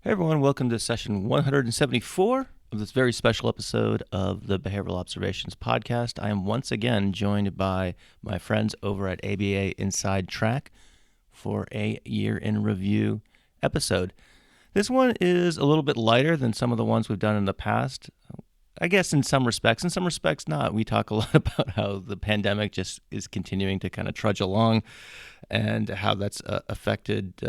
Hey everyone, welcome to session 174 of this very special episode of the Behavioral Observations podcast. I am once again joined by my friends over at ABA Inside Track for a year in review episode. This one is a little bit lighter than some of the ones we've done in the past. I guess in some respects not. We talk a lot about how the pandemic just is continuing to kind of trudge along and how that's affected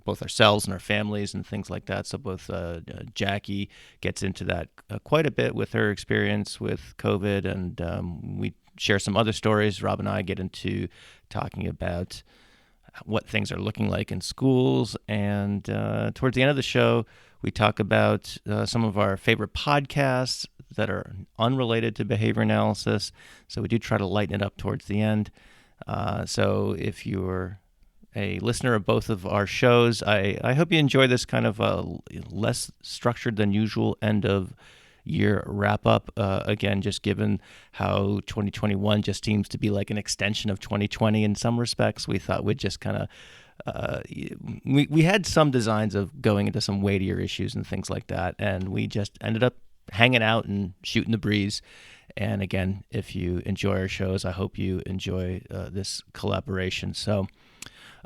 both ourselves and our families and things like that. So both Jackie gets into that quite a bit with her experience with COVID, and we share some other stories. Rob and I get into talking about what things are looking like in schools, and towards the end of the show, we talk about some of our favorite podcasts that are unrelated to behavior analysis. So we do try to lighten it up towards the end. So if you're a listener of both of our shows, I hope you enjoy this kind of less structured than usual end of year wrap up. Again, just given how 2021 just seems to be like an extension of 2020 in some respects, we thought we'd just kind of we had some designs of going into some weightier issues and things like that, and we just ended up hanging out and shooting the breeze. And again, if you enjoy our shows, I hope you enjoy this collaboration. So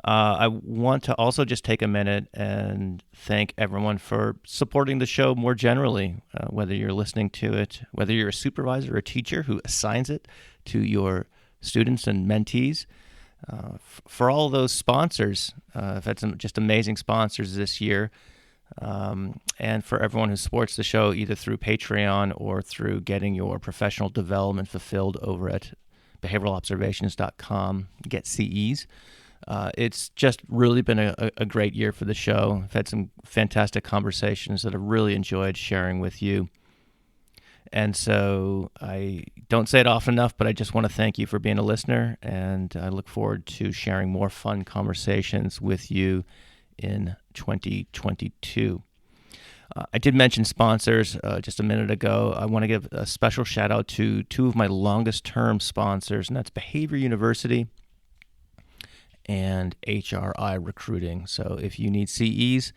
I want to also just take a minute and thank everyone for supporting the show more generally, whether you're listening to it, whether you're a supervisor or a teacher who assigns it to your students and mentees. For all those sponsors, I've had some just amazing sponsors this year, and for everyone who supports the show either through Patreon or through getting your professional development fulfilled over at behavioralobservations.com, get CEs. It's just really been a great year for the show. I've had some fantastic conversations that I've really enjoyed sharing with you. And so I don't say it often enough, but I just want to thank you for being a listener, and I look forward to sharing more fun conversations with you in 2022. I did mention sponsors just a minute ago. I want to give a special shout out to two of my longest term sponsors, and that's Behavior University and HRI Recruiting. So if you need CEs,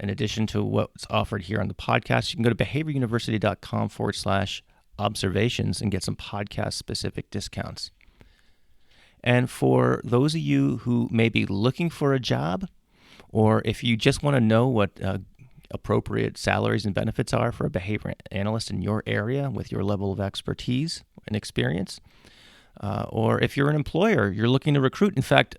in addition to what's offered here on the podcast, you can go to behavioruniversity.com/observations and get some podcast-specific discounts. And for those of you who may be looking for a job, or if you just want to know what appropriate salaries and benefits are for a behavior analyst in your area with your level of expertise and experience, or if you're an employer, you're looking to recruit. In fact,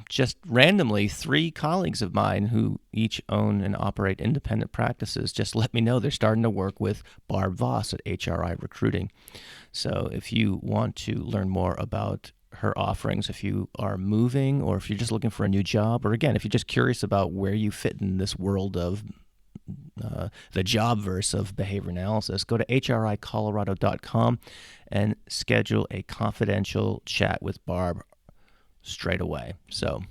just randomly, 3 colleagues of mine who each own and operate independent practices just let me know they're starting to work with Barb Voss at HRI Recruiting. So if you want to learn more about her offerings, if you are moving, or if you're just looking for a new job, or again, if you're just curious about where you fit in this world of the jobverse of behavior analysis, go to hricolorado.com and schedule a confidential chat with Barb straight away. So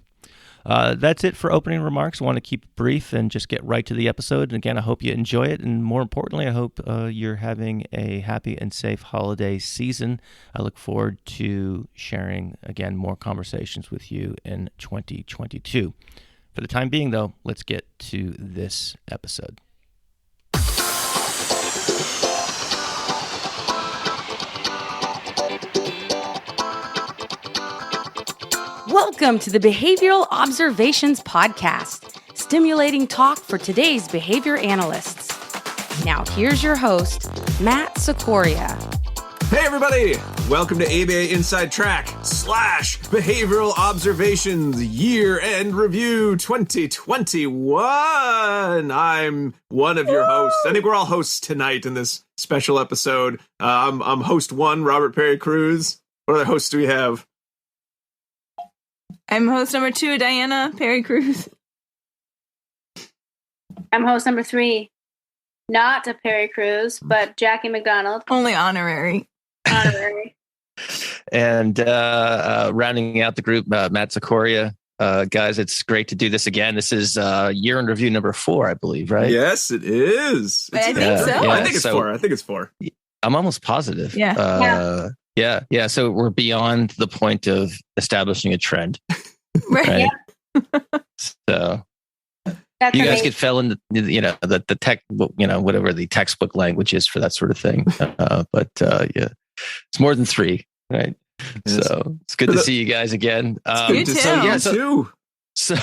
that's it for opening remarks. I want to keep it brief and just get right to the episode. And again, I hope you enjoy it. And more importantly, I hope you're having a happy and safe holiday season. I look forward to sharing, again, more conversations with you in 2022. For the time being, though, let's get to this episode. Welcome to the Behavioral Observations Podcast, stimulating talk for today's behavior analysts. Now here's your host, Matt Sikoria. Hey everybody! Welcome to ABA Inside Track / Behavioral Observations Year-End Review 2021. I'm one of your hosts. I think we're all hosts tonight in this special episode. I'm host 1, Robert Perry Cruz. What other hosts do we have? I'm host number 2, Diana Perry Cruz. I'm host number 3, not a Perry Cruz, but Jackie McDonald. Only honorary. Honorary. And rounding out the group, Matt Sikoria. Guys, it's great to do this again. This is year in review number 4, I believe, right? Yes, it is. I think so. Yeah, I think it's 4. I think it's 4. I'm almost positive. Yeah. Yeah. So we're beyond the point of establishing a trend. Right. So That's You guys amazing. get fell into the tech, whatever the textbook language is for that sort of thing. But yeah, it's more than 3, right? Yes. So it's good to see you guys again. You too. Too. So,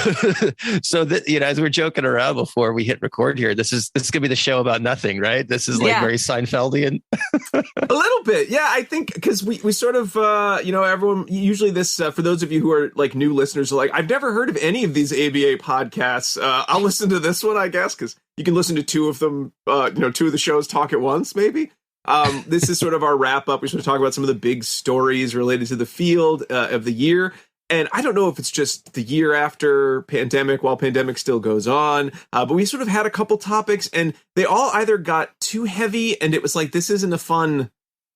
as we're joking around before we hit record here, this is gonna be the show about nothing, right? This is like very Seinfeldian. A little bit, yeah. I think because we sort of, everyone usually this for those of you who are like new listeners are like, I've never heard of any of these ABA podcasts. I'll listen to this one, I guess, because you can listen to 2 of them. 2 of the shows talk at once, maybe. This is sort of our wrap up. We sort of talk about some of the big stories related to the field of the year. And I don't know if it's just the year after pandemic, while pandemic still goes on, but we sort of had a couple topics and they all either got too heavy and it was like, this isn't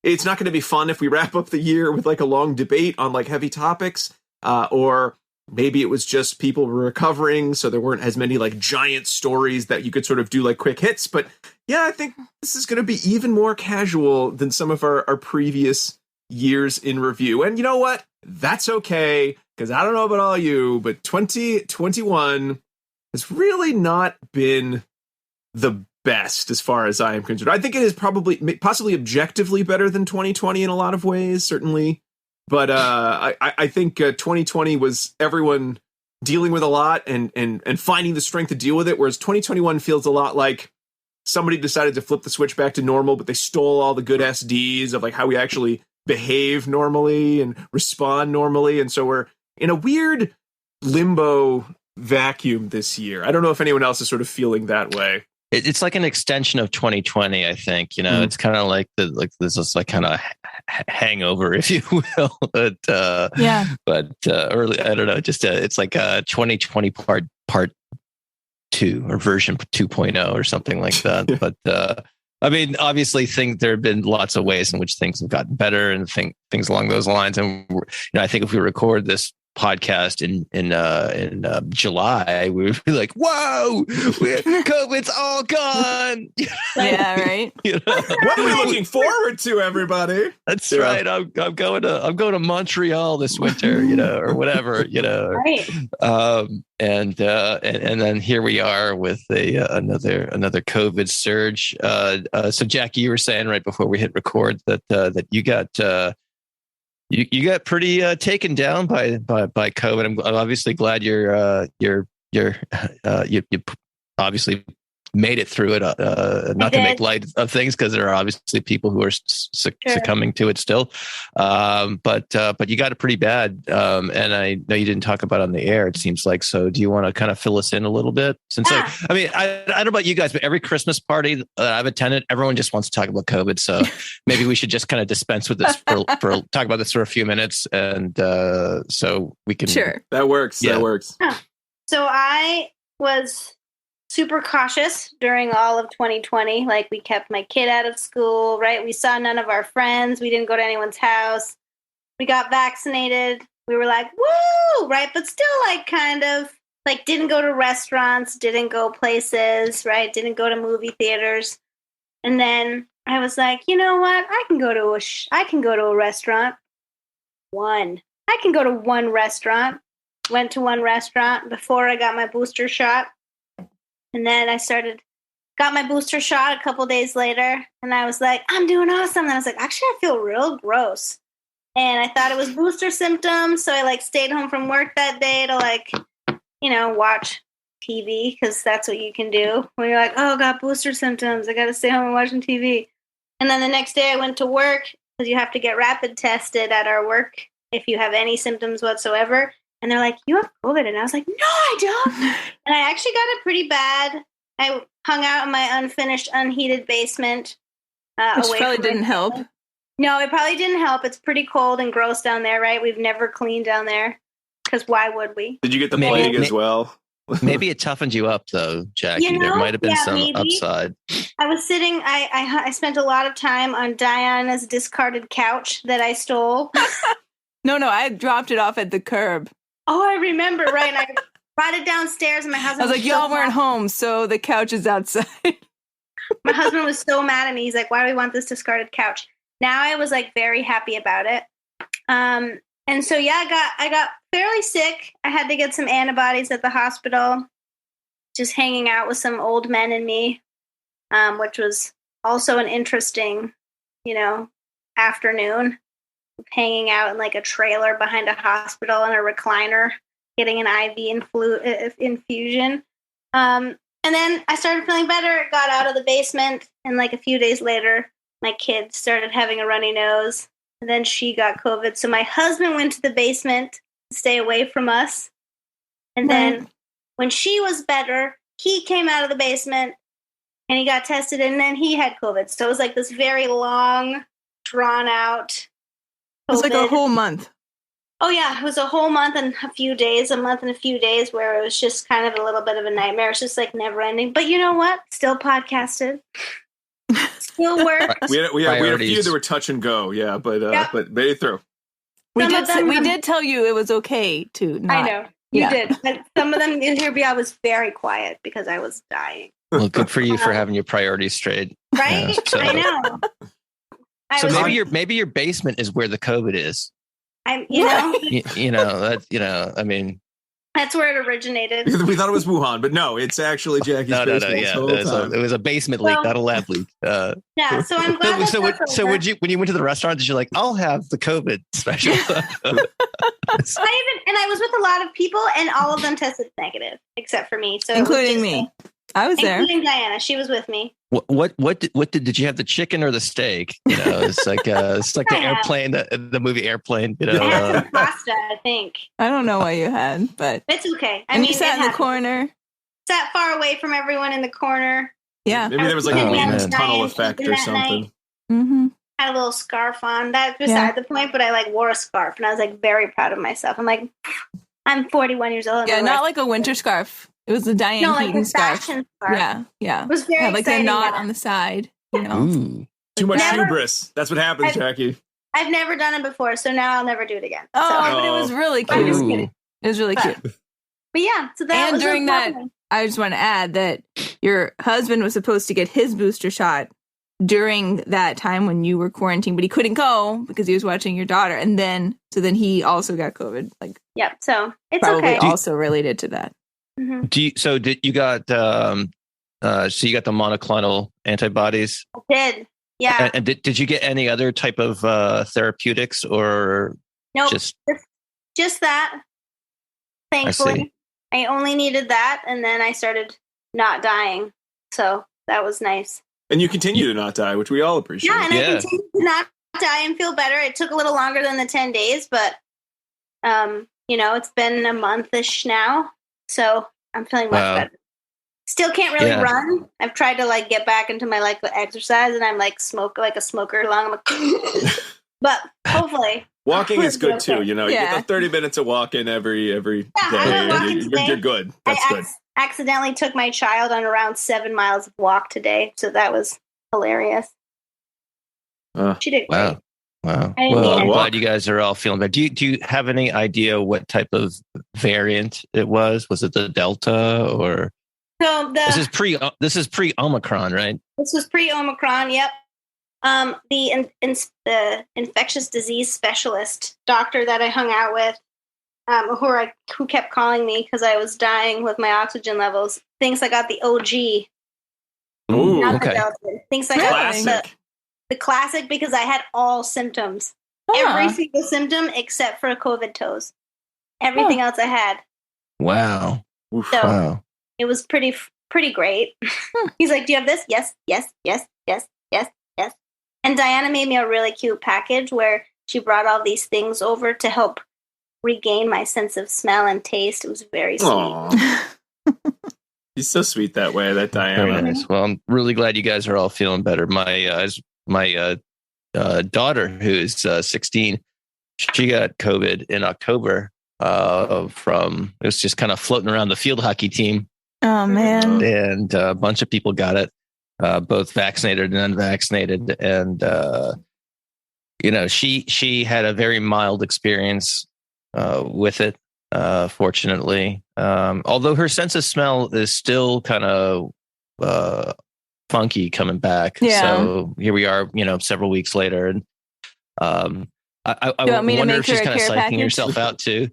it's not going to be fun if we wrap up the year with like a long debate on like heavy topics, or maybe it was just people were recovering, so there weren't as many like giant stories that you could sort of do like quick hits. But yeah, I think this is going to be even more casual than some of our previous years in review. And you know what? That's okay, because I don't know about all you, but 2021 has really not been the best as far as I am concerned. I think it is possibly objectively better than 2020 in a lot of ways, certainly. But I think 2020 was everyone dealing with a lot and finding the strength to deal with it, whereas 2021 feels a lot like somebody decided to flip the switch back to normal, but they stole all the good SDs of like how we actually behave normally and respond normally. And so we're in a weird limbo vacuum this year. I don't know if anyone else is sort of feeling that way. It's like an extension of 2020, I think. It's kind of like this like kind of hangover, if you will. But early, I don't know. Just it's like 2020 part 2 or version 2.0 or something like that. But I mean, obviously, there have been lots of ways in which things have gotten better and things along those lines. And I think if we record this podcast in July, we would be like, "Whoa, COVID's all gone!" Yeah, right. What are we looking forward to, everybody? That's right. I'm going to Montreal this winter, or whatever, Right. And then here we are with another COVID surge. So Jackie, you were saying right before we hit record that you got you got pretty taken down by COVID. I'm obviously glad you obviously made it through it. Not to make light of things, because there are obviously people who are succumbing to it still. But you got it pretty bad. And I know you didn't talk about it on the air, it seems like. So do you want to kind of fill us in a little bit? Since I don't know about you guys, but every Christmas party that I've attended, everyone just wants to talk about COVID. So maybe we should just kind of dispense with this for talk about this for a few minutes. And so we can. Sure. That works. Yeah. That works. So I was super cautious during all of 2020. Like, we kept my kid out of school, right? We saw none of our friends. We didn't go to anyone's house. We got vaccinated. We were like, woo, right? But still, like, kind of like didn't go to restaurants, didn't go places, right? Didn't go to movie theaters. And then I was like, you know what? I can go to a restaurant. I can go to one restaurant. Went to one restaurant before I got my booster shot. And then got my booster shot a couple days later, and I was like, I'm doing awesome. And I was like, actually, I feel real gross. And I thought it was booster symptoms, so I like stayed home from work that day to like, watch TV, because that's what you can do when you're like, oh, got booster symptoms. I got to stay home and watching TV. And then the next day I went to work, because you have to get rapid tested at our work if you have any symptoms whatsoever. And they're like, you have COVID. And I was like, no, I don't. And I actually got it pretty bad. I hung out in my unfinished, unheated basement. Which probably didn't help. No, it probably didn't help. It's pretty cold and gross down there, right? We've never cleaned down there, because why would we? Did you get the plague as well? Maybe it toughened you up, though, Jackie. There might have been some upside. I was sitting, I spent a lot of time on Diana's discarded couch that I stole. No, I dropped it off at the curb. Oh, I remember, right? And I brought it downstairs, and my husband I was like, y'all weren't home, so the couch is outside. My husband was so mad at me. He's like, why do we want this discarded couch? Now I was like very happy about it. And so, yeah, I got fairly sick. I had to get some antibodies at the hospital. just hanging out with some old men and me, which was also an interesting, afternoon of hanging out in like a trailer behind a hospital in a recliner, getting an IV infusion. And then I started feeling better, got out of the basement, and like a few days later, my kid started having a runny nose, and then she got COVID. So my husband went to the basement to stay away from us. And then when she was better, he came out of the basement and he got tested, and then he had COVID. So it was like this very long, drawn out COVID. It was like a whole month. Oh, yeah. It was a whole month and a few days, where it was just kind of a little bit of a nightmare. It's just like never ending. But you know what? Still podcasted. Still work. We had a few that were touch and go. Yeah, but made it through. We did tell you it was okay to not. I know. You did. But some of them, I was very quiet because I was dying. Well, good for you for having your priorities straight. Right? I know. So maybe your basement is where the COVID is. I mean, that's where it originated. We thought it was Wuhan, but no, it's actually Jackie's basement. It was a basement leak, not a lab leak. So I'm glad. So when you went to the restaurant, did you like, I'll have the COVID special? I was with a lot of people, and all of them tested negative except for me. So including me. I was there. Including Diana, she was with me. What did you have, the chicken or the steak? It's like the airplane, the movie Airplane. I had some pasta, I think. I don't know what you had, but it's okay. You sat in the corner. Sat far away from everyone in the corner. Yeah, maybe there was like a tunnel effect or something. Mm-hmm. Had a little scarf on. That's beside the point, but I wore a scarf, and I was like very proud of myself. I'm like, I'm 41 years old. Yeah, not like a winter scarf. It was a Diane Keaton scarf. Scarf. Yeah. It was very like a knot on the side. Ooh. Too much hubris. That's what happens, Jackie. I've never done it before, so now I'll never do it again. But it was really cute. I'm just kidding. It was really cute. But yeah, so that and was during that, I just want to add that your husband was supposed to get his booster shot during that time when you were quarantined, but he couldn't go because he was watching your daughter, and then he also got COVID. So it's probably okay. Also related to that. Mm-hmm. You got the monoclonal antibodies? I did. Yeah. And did you get any other type of therapeutics or nope, just that? Thankfully, I only needed that, and then I started not dying. So that was nice. And you continue to not die, which we all appreciate. Yeah, and I continue to not die and feel better. It took a little longer than the 10 days, but it's been a month-ish now. So I'm feeling much better. Still can't really run. I've tried to get back into my exercise, and I'm smoke like a smoker along. But hopefully, walking is good too. You get the 30 minutes of walking every day. You're good. That's good. Accidentally took my child on around 7 miles of walk today, so that was hilarious. She did great. Wow. Well, I'm glad you guys are all feeling better. Do you have any idea what type of variant it was? Was it the Delta or? So this is pre Omicron, right? This was pre Omicron. Yep. The infectious disease specialist doctor that I hung out with, who kept calling me because I was dying with my oxygen levels, thinks I got the OG. Ooh, not okay. the Delta. Thinks I got the classic because I had all symptoms. Every single symptom except for COVID toes. Everything else I had. Wow. So it was pretty great. He's like, "Do you have this?" Yes. And Diana made me a really cute package where she brought all these things over to help regain my sense of smell and taste. It was very sweet. She's so sweet that way, that Diana. Very nice. Well, I'm really glad you guys are all feeling better. My daughter, who is 16, she got COVID in October. It was just kind of floating around the field hockey team. Oh man! And a bunch of people got it, both vaccinated and unvaccinated. And she had a very mild experience with it. Fortunately, although her sense of smell is still kind of funky coming back. Yeah. So here we are, several weeks later, and I wonder if she's kind of psyching herself out too.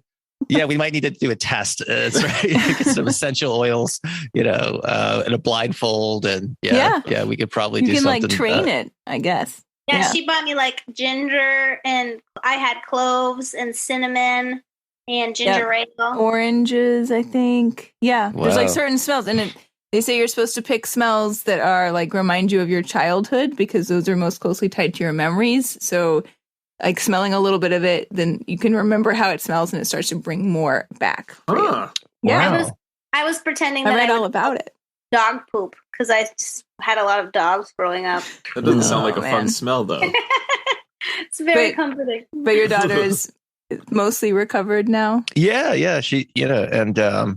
Yeah, we might need to do a test. That's right. Get some essential oils, and a blindfold, and we could probably do something. You can train it, I guess. Yeah, she bought me ginger, and I had cloves and cinnamon and ginger ale. Oranges, I think. Yeah, wow. There's certain smells, and they say you're supposed to pick smells that are remind you of your childhood because those are most closely tied to your memories. So smelling a little bit of it, then you can remember how it smells and it starts to bring more back. Yeah. Wow. I was pretending I that read all about it. Dog poop because I just had a lot of dogs growing up. That doesn't sound like a fun smell, though. It's very comforting. But your daughter is mostly recovered now? Yeah. She, and, I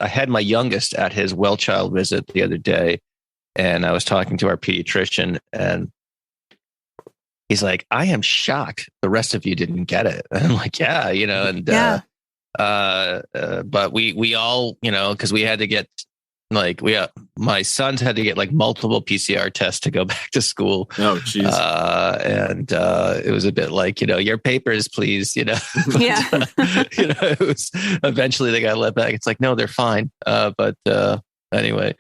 had my youngest at his well child visit the other day, and I was talking to our pediatrician, and he's like, I am shocked the rest of you didn't get it. And I'm like, but we all, because we had to get my sons had to get multiple PCR tests to go back to school. Oh, geez. And it was a bit your papers, please, But, it was eventually they got let back. It's no, they're fine. But anyway,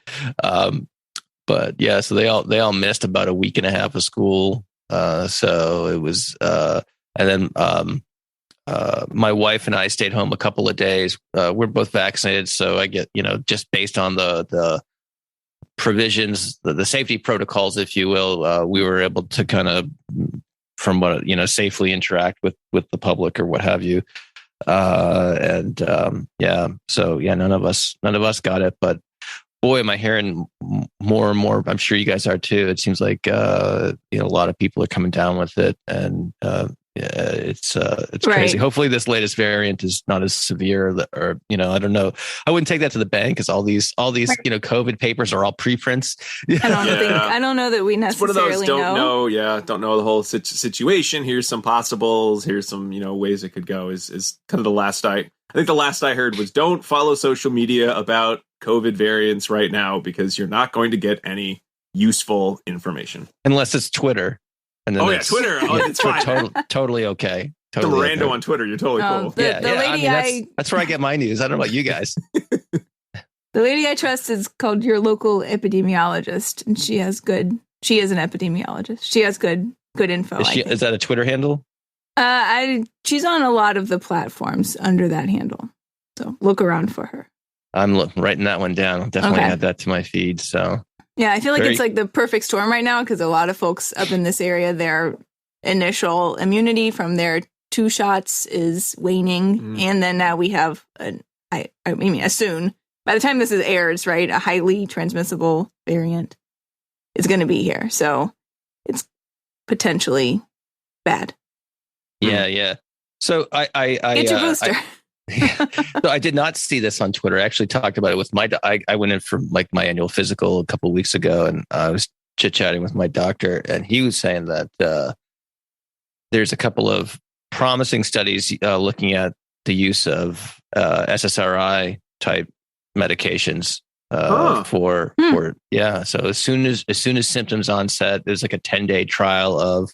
but yeah, so they all missed about a week and a half of school. So it was, and then my wife and I stayed home a couple of days. We're both vaccinated, so I get, just based on the provisions, the safety protocols, if you will, we were able to kind of, from what safely interact with the public or what have you. So none of us got it, but boy, am I hearing more and more. I'm sure you guys are too. It seems like a lot of people are coming down with it, and it's crazy. Hopefully, this latest variant is not as severe, or I don't know. I wouldn't take that to the bank because all these COVID papers are all preprints. I don't know that we necessarily know. Don't know the whole situation. Here's some possibles. Here's some ways it could go. Is kind of the last I think the last I heard was don't follow social media about COVID variants right now because you're not going to get any useful information unless it's Twitter. And then Twitter. It's fine. Totally okay. The rando on Twitter, you're totally cool. The lady that's where I get my news. I don't know about you guys. The lady I trust is called your local epidemiologist, and she is an epidemiologist. She has good info. Is that a Twitter handle? She's on a lot of the platforms under that handle. So look around for her. I'm writing that one down. I'll definitely add that to my feed. So yeah, I feel like it's the perfect storm right now because a lot of folks up in this area, their initial immunity from their 2 shots is waning, and then now we have soon, by the time this is airs, right, a highly transmissible variant is going to be here, so it's potentially bad. Yeah. So I get your booster. So I did not see this on Twitter. I actually talked about it with I went in for my annual physical a couple of weeks ago, and I was chit-chatting with my doctor, and he was saying that there's a couple of promising studies looking at the use of SSRI type medications for so as soon as symptoms onset, there's a 10-day trial of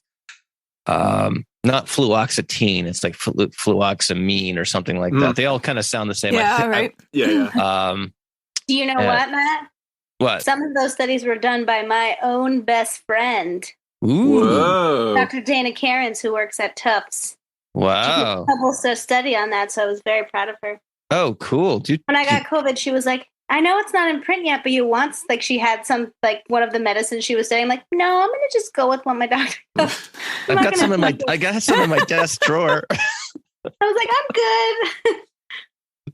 not fluoxetine, it's fluoxamine or something like that. They all kind of sound the same. Right. Do you know what, Matt? What? Some of those studies were done by my own best friend, Ooh. Dr. Dana Cairns, who works at Tufts. Wow. She published a study on that, so I was very proud of her. Oh, cool. When I got COVID, she was like, I know it's not in print yet, but you want, she had some, one of the medicines she was studying. I'm like, no, I'm going to just go with what my doctor does. I got some in my desk drawer. I was like, I'm good.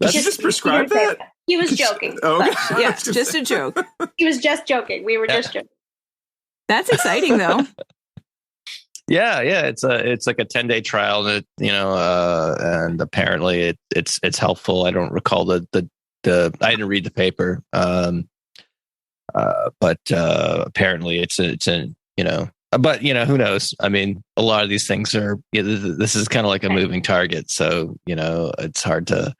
Did she just prescribe that? He was joking. Okay. Yeah, just a joke. He was just joking. We were just joking. That's exciting, though. Yeah, it's like a 10-day trial that and apparently it's helpful. I don't recall the I didn't read the paper, but apparently it's but who knows? I mean, a lot of these things are this is kind of like a moving target, so it's hard to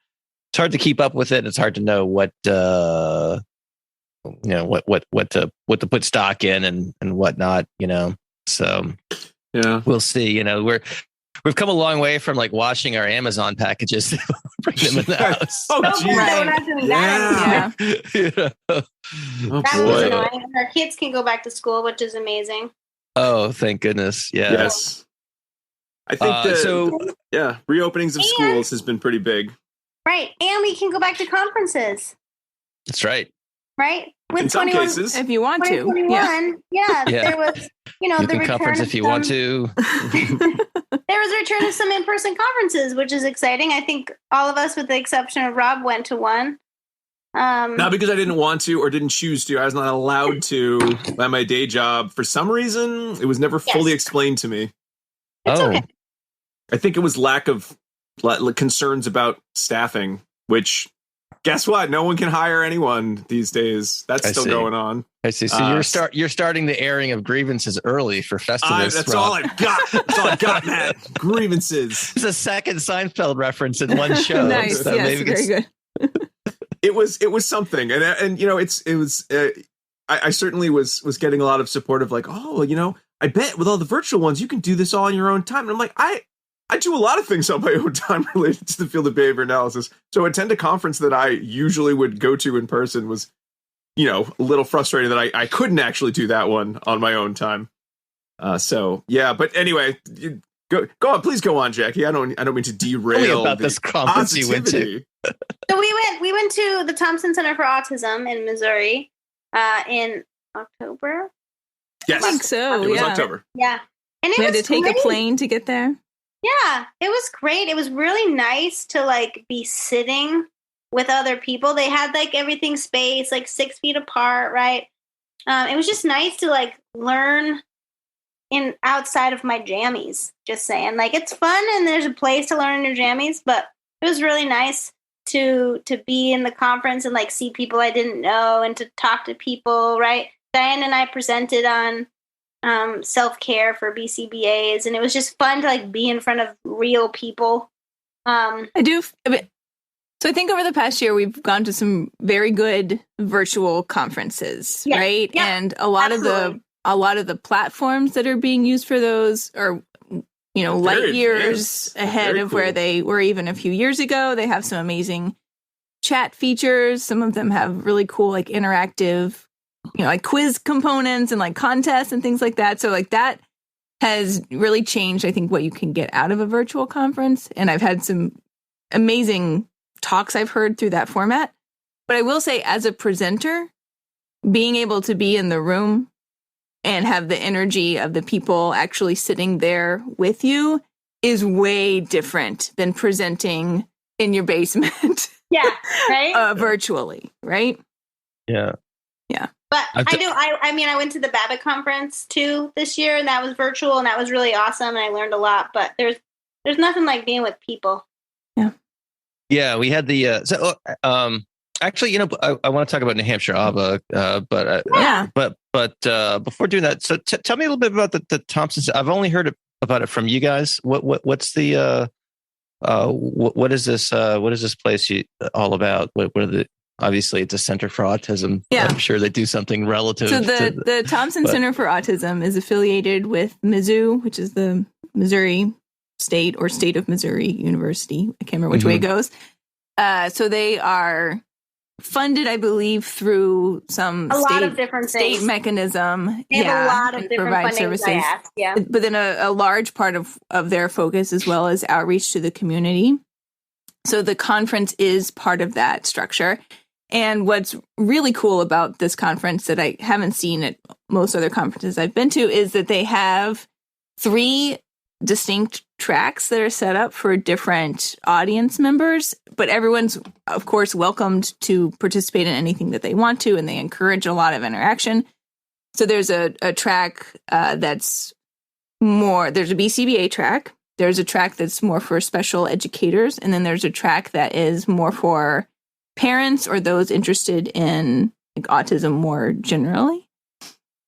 keep up with it. It's hard to know what what to put stock in and whatnot. So. Yeah, we'll see. We've come a long way from like washing our Amazon packages, bring them in the house. Oh, No, geez. we're not doing that anymore. Yeah. Oh, That was boy. annoying. Our kids can go back to school, which is amazing. Oh, thank goodness. Yeah. Yes. I think reopenings of And- schools has been pretty big. Right. And we can go back to conferences, That's right. right? With In some 21 cases. If you want to. 2021, Yeah. Yeah. there was, You the can return conference of if you some, want to. There was a return of some in-person conferences, which is exciting. I think all of us, with the exception of Rob, went to one. Not because I didn't want to or didn't choose to. I was not allowed to by my day job. For some reason, it was never fully explained to me. It's Oh, okay. I think it was lack of concerns about staffing, which, guess what? No one can hire anyone these days. That's I still see. going on. I see. So you're starting the airing of grievances early for Festivus. That's Rob. all I've got. That's all I've got, Matt. Grievances. It's a second Seinfeld reference in one show. Nice. So Yes, maybe very good. It was something, and it was. I certainly was getting a lot of support of like, I bet with all the virtual ones you can do this all in your own time. And I'm like, I do a lot of things on my own time related to the field of behavior analysis. So attend a conference that I usually would go to in person was, a little frustrating that I couldn't actually do that one on my own time. So yeah, but anyway, go on, please go on, Jackie. I don't mean to Tell me derail about the this conference you went to. positivity. So we went to the Thompson Center for Autism in Missouri in October. Yes, I think so, it was yeah. October. Yeah. And it We had was to take great. a plane to get there. Yeah, it was great. It was really nice to like be sitting with other people. They had like everything spaced like 6 feet apart, right? It was just nice to like learn in outside of my jammies. Just saying, like it's fun and there's a place to learn in your jammies, but it was really nice to be in the conference and like see people I didn't know and to talk to people, right? Diane and I presented on self-care for BCBAs, and it was just fun to like be in front of real people. I do. So I think over the past year, we've gone to some very good virtual conferences, Yeah, right? yeah, And a lot of the platforms that are being used for those are, light Very years advanced. ahead Very of where cool. they were even a few years ago. They have some amazing chat features. Some of them have really cool, like interactive, like quiz components and like contests and things like that. So like that has really changed, I think, what you can get out of a virtual conference. And I've had some amazing talks I've heard through that format. But I will say, as a presenter, being able to be in the room and have the energy of the people actually sitting there with you is way different than presenting in your basement Yeah, right. virtually, right? Yeah. But I've I do. I went to the Babbitt conference too this year, and that was virtual, and that was really awesome, and I learned a lot. But there's nothing like being with people. Yeah, we had the actually, I want to talk about New Hampshire ABBA, Yeah. but before doing that, so tell me a little bit about the Thompsons. I've only heard about it from you guys. What's the what is this place all about? What are the obviously it's a center for autism. Yeah. I'm sure they do something relative. So to the Thompson Center for Autism is affiliated with Mizzou, which is the Missouri State of Missouri University. I can't remember which way it goes. So they are funded, I believe, through some A lot of different state things. mechanism. They have a lot of and different provide funding. I asked, yeah. But then a large part of their focus as well as outreach to the community. So the conference is part of that structure. And what's really cool about this conference that I haven't seen at most other conferences I've been to is that they have 3 distinct tracks that are set up for different audience members, but everyone's, of course, welcomed to participate in anything that they want to, and they encourage a lot of interaction. So there's a track that's more, there's a BCBA track, there's a track that's more for special educators, and then there's a track that is more for parents or those interested in like autism more generally.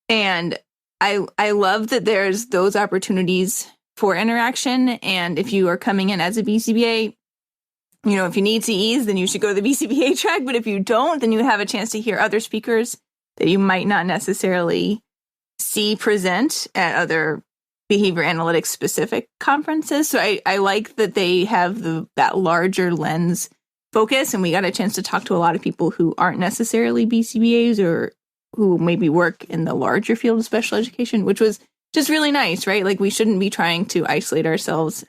And I love that there's those opportunities for interaction. And if you are coming in as a BCBA, if you need CEs, then you should go to the BCBA track. But if you don't, then you have a chance to hear other speakers that you might not necessarily see present at other behavior analytics specific conferences. So I like that they have that larger lens focus, and we got a chance to talk to a lot of people who aren't necessarily BCBAs or who maybe work in the larger field of special education, which was just really nice, right? Like, we shouldn't be trying to isolate ourselves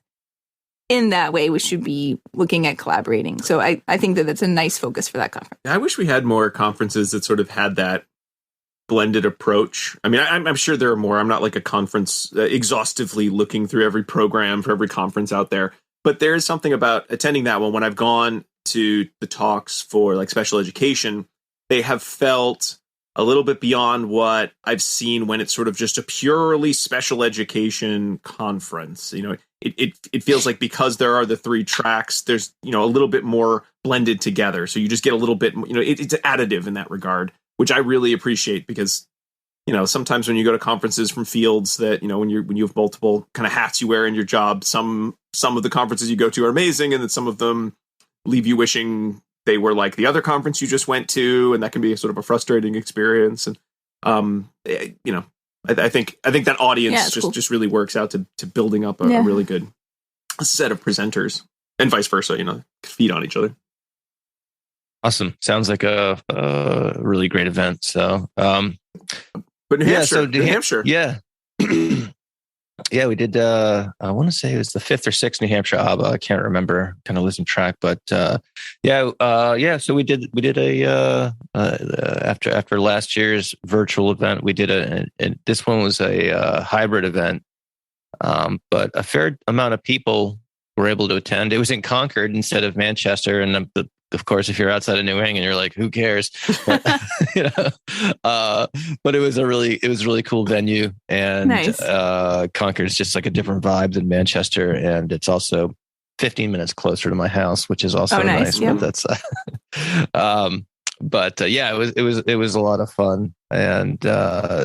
in that way. We should be looking at collaborating. So I think that that's a nice focus for that conference. I wish we had more conferences that sort of had that blended approach. I mean, I'm sure there are more. I'm not like a conference exhaustively looking through every program for every conference out there, but there is something about attending that one. When I've gone to the talks for like special education, they have felt a little bit beyond what I've seen when it's sort of just a purely special education conference. You know, it feels like because there are the three tracks, there's, you know, a little bit more blended together. So you just get a little bit, you know, it's additive in that regard, which I really appreciate, because, you know, sometimes when you go to conferences from fields that, you know, when you have multiple kind of hats you wear in your job, some of the conferences you go to are amazing, and then some of them leave you wishing they were like the other conference you just went to, and that can be sort of a frustrating experience. And you know, I think that audience just really works out to building up a really good set of presenters, and vice versa. You know, feed on each other. Awesome. Sounds like a really great event. So, but New Hampshire, New Hampshire, yeah. Yeah, we did. I want to say it was the 5th or 6th New Hampshire ABA. I can't remember, kind of losing track. But yeah. So we did a after last year's virtual event, we did and this one was a hybrid event, but a fair amount of people were able to attend. It was in Concord instead of Manchester, and of course, if you're outside of New England, you're like, who cares? But, you know, but it was a really cool venue, and nice. Concord is just like a different vibe than Manchester, and it's also 15 minutes closer to my house, which is also nice. Yeah. But that's, yeah, it was a lot of fun, and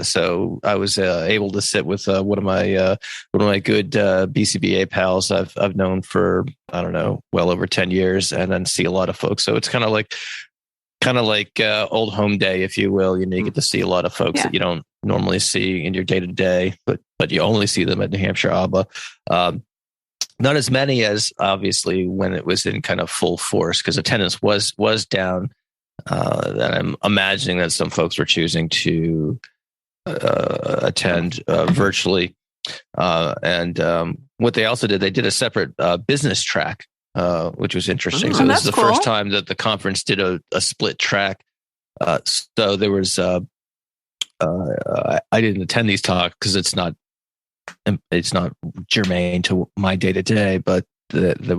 so I was able to sit with one of my good BCBA pals I've known for, I don't know, well over 10 years, and then see a lot of folks. So it's kind of like old home day, if you will. You know, you get to see a lot of folks that you don't normally see in your day to day, but you only see them at New Hampshire ABA. Not as many as obviously when it was in kind of full force, because attendance was down. That I'm imagining that some folks were choosing to attend virtually. And what they also did, they did a separate business track, which was interesting. So this is the first time that the conference did a split track. So there was, I didn't attend these talks because it's not germane to my day to day, but there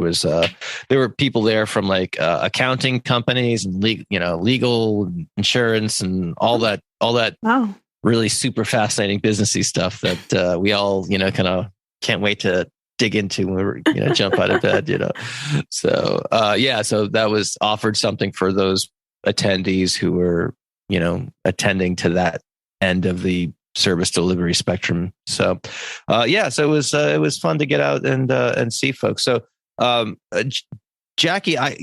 were people there from like accounting companies and legal, insurance, and all that Wow. really super fascinating businessy stuff that we all kind of can't wait to dig into when we jump out of bed. So so that was offered something for those attendees who were attending to that end of the service delivery spectrum. So, so it was fun to get out and see folks. So, Jackie, I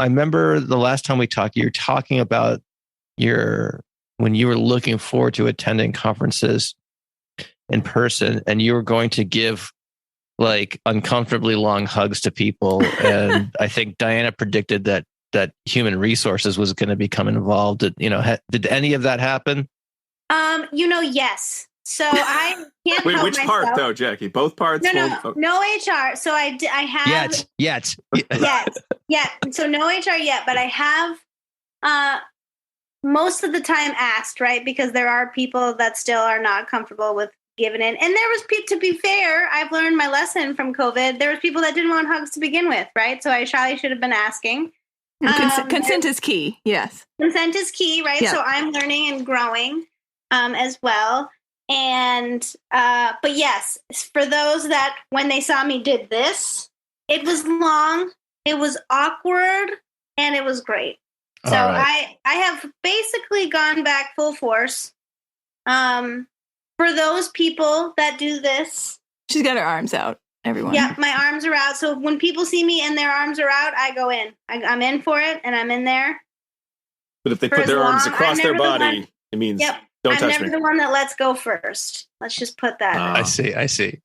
remember the last time we talked, you were talking about when you were looking forward to attending conferences in person, and you were going to give like uncomfortably long hugs to people. And I think Diana predicted that human resources was going to become involved. Did any of that happen? Yes. So I can't Wait, help which myself. part though, Jackie? Both parts? No HR. So I have yet. So no HR yet, but I have most of the time asked, right? Because there are people that still are not comfortable with giving in. And there was, to be fair, I've learned my lesson from COVID. There was people that didn't want hugs to begin with, right? So I probably should have been asking. Consent is key. Yes. Consent is key, right? Yeah. So I'm learning and growing as well. And, but yes, for those that when they saw me did this, it was long, it was awkward, and it was great. So right. I have basically gone back full force. For those people that do this. She's got her arms out, everyone. Yeah, my arms are out. So when people see me and their arms are out, I go in. I'm in for it, and I'm in there. But if they put their arms across their body, it means Don't I'm touch never me. the one that lets go first. Let's just put that. I see.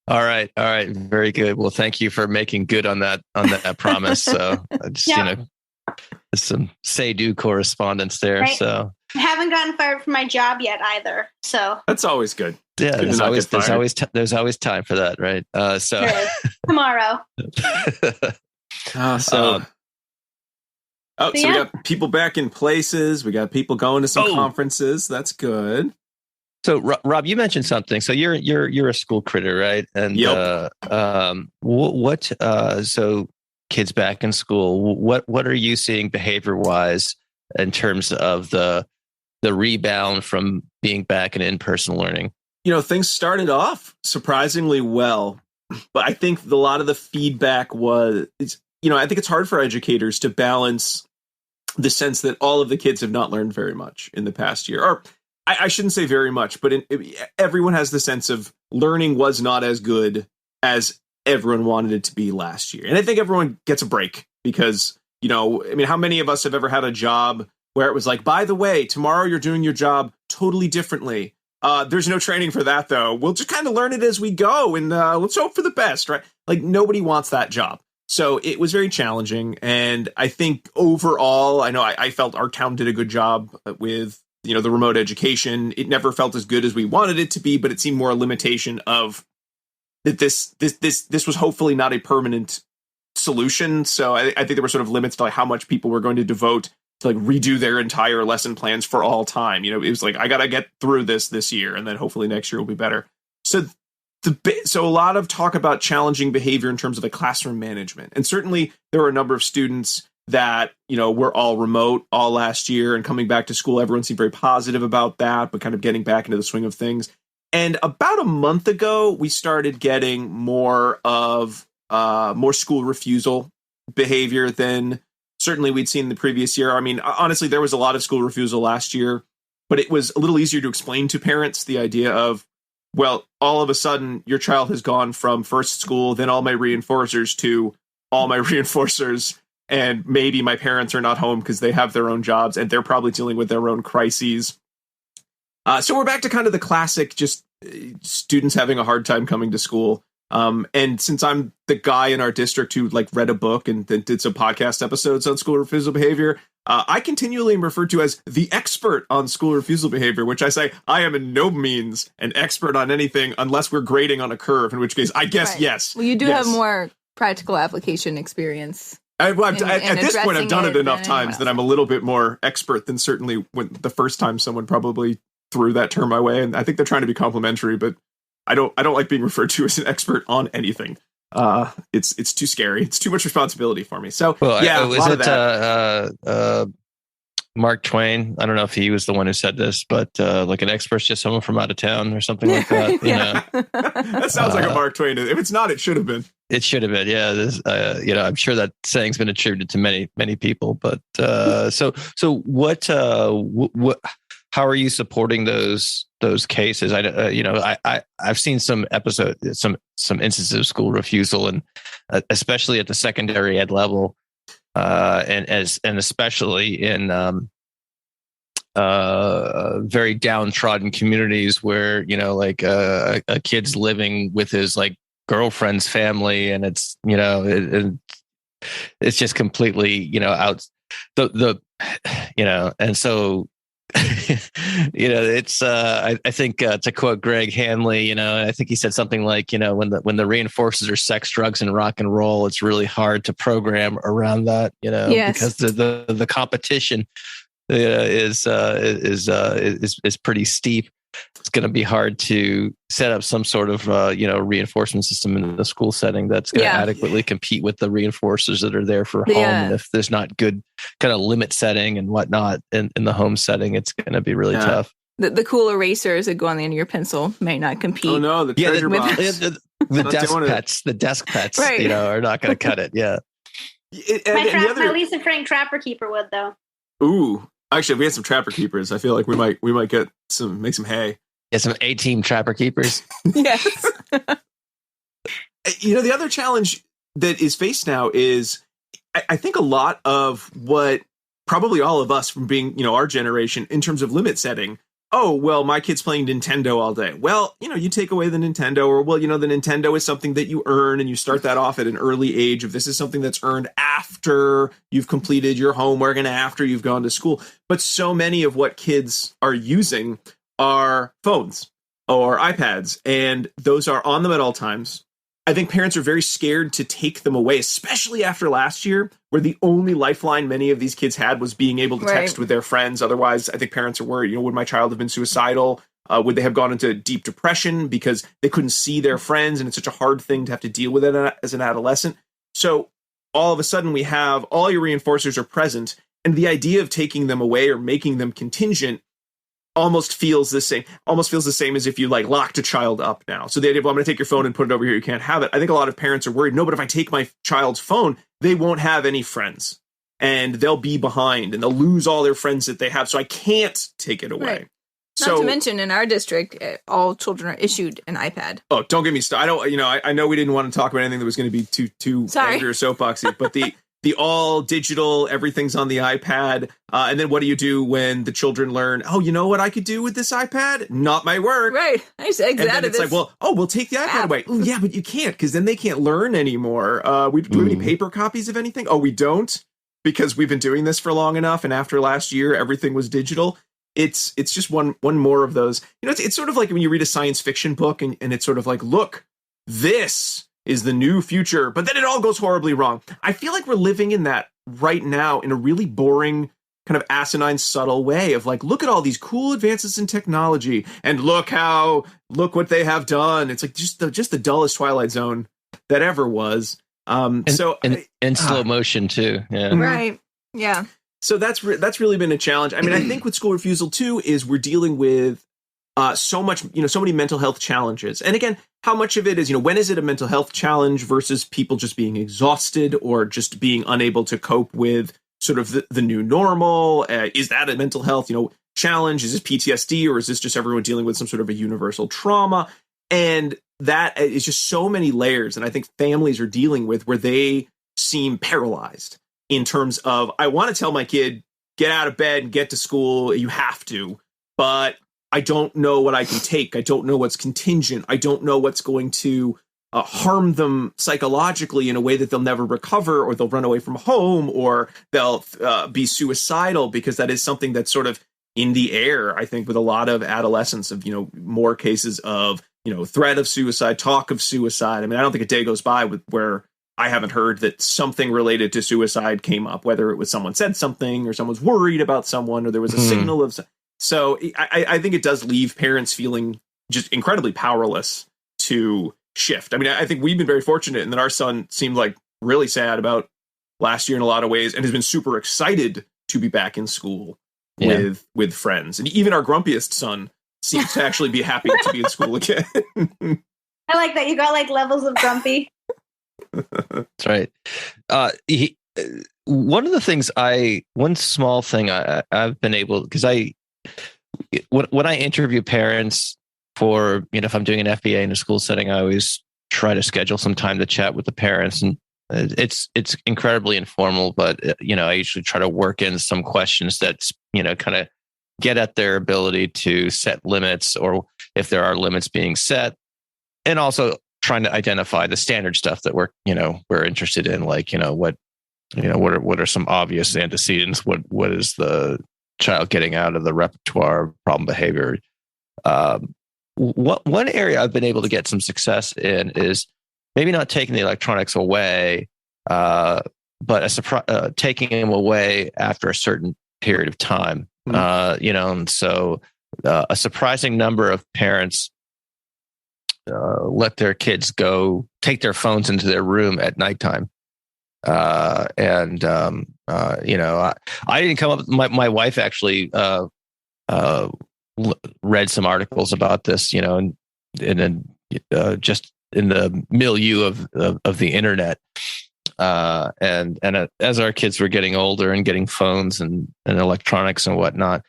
All right. Very good. Well, thank you for making good on that promise. So I just, there's some say-do correspondence there. Right. So I haven't gotten fired from my job yet either. So that's always good. yeah, Good there's always time for that, right? So tomorrow. We got people back in places. We got people going to some conferences. That's good. So Rob, you mentioned something. So you're a school critter, right? And so kids back in school, what are you seeing behavior wise in terms of the rebound from being back in in-person learning? Things started off surprisingly well, but I think a lot of the feedback was, I think it's hard for educators to balance the sense that all of the kids have not learned very much in the past year. Or I shouldn't say very much, but everyone has the sense of learning was not as good as everyone wanted it to be last year. And I think everyone gets a break because, how many of us have ever had a job where it was like, by the way, tomorrow you're doing your job totally differently. There's no training for that, though. We'll just kind of learn it as we go, and let's hope for the best, right? Like, nobody wants that job. So it was very challenging. And I think overall, I know I felt our town did a good job with, the remote education. It never felt as good as we wanted it to be, but it seemed more a limitation of that this was hopefully not a permanent solution. So I think there were sort of limits to like how much people were going to devote to like redo their entire lesson plans for all time. It was like, I got to get through this year, and then hopefully next year will be better. So a lot of talk about challenging behavior in terms of the classroom management. And certainly there were a number of students that, were all remote all last year and coming back to school. Everyone seemed very positive about that, but kind of getting back into the swing of things. And about a month ago, we started getting more school refusal behavior than certainly we'd seen the previous year. I mean, honestly, there was a lot of school refusal last year, but it was a little easier to explain to parents the idea of, well, all of a sudden your child has gone from first school, then all my reinforcers to all my reinforcers. And maybe my parents are not home because they have their own jobs and they're probably dealing with their own crises. So we're back to kind of the classic, just students having a hard time coming to school. And since I'm the guy in our district who like read a book and then did some podcast episodes on school refusal behavior, I continually am referred to as the expert on school refusal behavior, which I say I am in no means an expert on anything unless we're grading on a curve, in which case I guess yes. Well, you do have more practical application experience. At this point, I've done it enough times that I'm a little bit more expert than certainly when the first time someone probably threw that term my way. And I think they're trying to be complimentary, but I don't like being referred to as an expert on anything. It's too scary. It's too much responsibility for me. So was it Mark Twain? I don't know if he was the one who said this, but like an expert's just someone from out of town or something like that. That sounds like a Mark Twain. If it's not, it should have been. It should have been. Yeah. This, I'm sure that saying's been attributed to many, many people. But so what? How are you supporting those cases? I've seen some episodes, some instances of school refusal, and especially at the secondary ed level, and especially in very downtrodden communities where a kid's living with his like girlfriend's family, and it's it's just completely out and so. It's I think to quote Greg Hanley, I think he said something like, when the reinforcers are sex, drugs, and rock and roll, it's really hard to program around that, because the competition is pretty steep. It's going to be hard to set up some sort of reinforcement system in the school setting that's going to adequately compete with the reinforcers that are there for home. And if there's not good kind of limit setting and whatnot in the home setting, it's going to be really tough. The cool erasers that go on the end of your pencil may not compete. Oh no, the treasure box. The desk pets, right. Are not going to cut it. Yeah. My Lisa Frank Trapper Keeper would though. Ooh. Actually, if we had some trapper keepers, I feel like we might make some hay. Yeah, some A-team trapper keepers. Yes. The other challenge that is faced now is, I think a lot of what probably all of us from being, our generation in terms of limit setting, oh, well, my kid's playing Nintendo all day. Well, you take away the Nintendo, or, well, the Nintendo is something that you earn, and you start that off at an early age of this is something that's earned after you've completed your homework and after you've gone to school. But so many of what kids are using are phones or iPads, and those are on them at all times. I think parents are very scared to take them away, especially after last year, where the only lifeline many of these kids had was being able to text with their friends. Otherwise, I think parents are worried, would my child have been suicidal? Would they have gone into deep depression because they couldn't see their friends? And it's such a hard thing to have to deal with it as an adolescent. So all of a sudden we have all your reinforcers are present. And the idea of taking them away or making them contingent almost feels the same as if you like locked a child up now. So the idea of, well, I'm going to take your phone and put it over here, you can't have it. I think a lot of parents are worried, no, but if I take my child's phone, they won't have any friends and they'll be behind and they'll lose all their friends that they have. So I can't take it away. Right. Not to mention in our district, all children are issued an iPad. Oh, don't get me started. I know we didn't want to talk about anything that was going to be too angry or soapboxy, but the all digital, everything's on the iPad. And then what do you do when the children learn, oh, you know what I could do with this iPad? Not my work. Right. I just exited. And then it's like, we'll take the iPad away. Ooh, yeah, but you can't, because then they can't learn anymore. Do we have any paper copies of anything? Oh, we don't, because we've been doing this for long enough. And after last year, everything was digital. It's just one more of those. It's sort of like when you read a science fiction book and it's sort of like, look, this is the new future, but then it all goes horribly wrong. I feel like we're living in that right now in a really boring, kind of asinine, subtle way of like, look at all these cool advances in technology and look what they have done. It's like just the dullest Twilight Zone that ever was. And slow motion too. Yeah. Right. Yeah. So that's really been a challenge. I mean, I think with school refusal too is we're dealing with so many mental health challenges. And again, how much of it is, when is it a mental health challenge versus people just being exhausted or just being unable to cope with sort of the new normal? Is that a mental health, challenge? Is this PTSD, or is this just everyone dealing with some sort of a universal trauma? And that is just so many layers. And I think families are dealing with where they seem paralyzed in terms of, I want to tell my kid, get out of bed and get to school. You have to, but I don't know what I can take. I don't know what's contingent. I don't know what's going to harm them psychologically in a way that they'll never recover, or they'll run away from home, or they'll be suicidal, because that is something that's sort of in the air, I think, with a lot of adolescents of, more cases of, threat of suicide, talk of suicide. I mean, I don't think a day goes by where I haven't heard that something related to suicide came up, whether it was someone said something or someone's worried about someone or there was a signal of. So I think it does leave parents feeling just incredibly powerless to shift. I mean, I think we've been very fortunate in that our son seemed like really sad about last year in a lot of ways and has been super excited to be back in school with friends. And even our grumpiest son seems to actually be happy to be in school again. I like that. You got like levels of grumpy. That's right. One small thing I've been able, because when I interview parents for, if I'm doing an FBA in a school setting, I always try to schedule some time to chat with the parents, and it's incredibly informal, but I usually try to work in some questions that, kind of get at their ability to set limits, or if there are limits being set, and also trying to identify the standard stuff that we're interested in, like, what are some obvious antecedents? What is the child getting out of the repertoire of problem behavior? One area I've been able to get some success in is maybe not taking the electronics away, but taking them away after a certain period of time. And so a surprising number of parents let their kids go take their phones into their room at nighttime. I didn't come up. My wife actually read some articles about this, and then just in the milieu of the internet. And as our kids were getting older and getting phones and electronics and whatnot,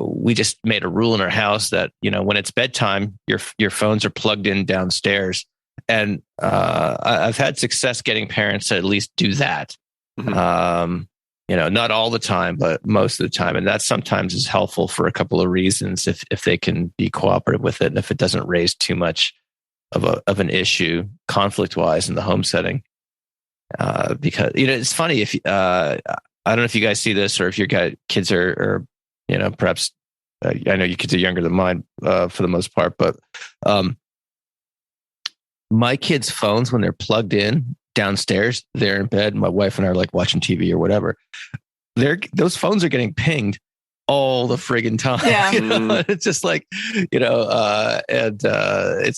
we just made a rule in our house that, when it's bedtime, your phones are plugged in downstairs. And I've had success getting parents to at least do that. Mm-hmm. not all the time, but most of the time. And that sometimes is helpful for a couple of reasons if they can be cooperative with it and if it doesn't raise too much of an issue conflict wise in the home setting. Because, it's funny if, I don't know if you guys see this or if your kids are perhaps, I know your kids are younger than mine for the most part, but my kids' phones, when they're plugged in downstairs, they're in bed. My wife and I are like watching TV or whatever. Those phones are getting pinged all the friggin' time. Yeah. It's just like,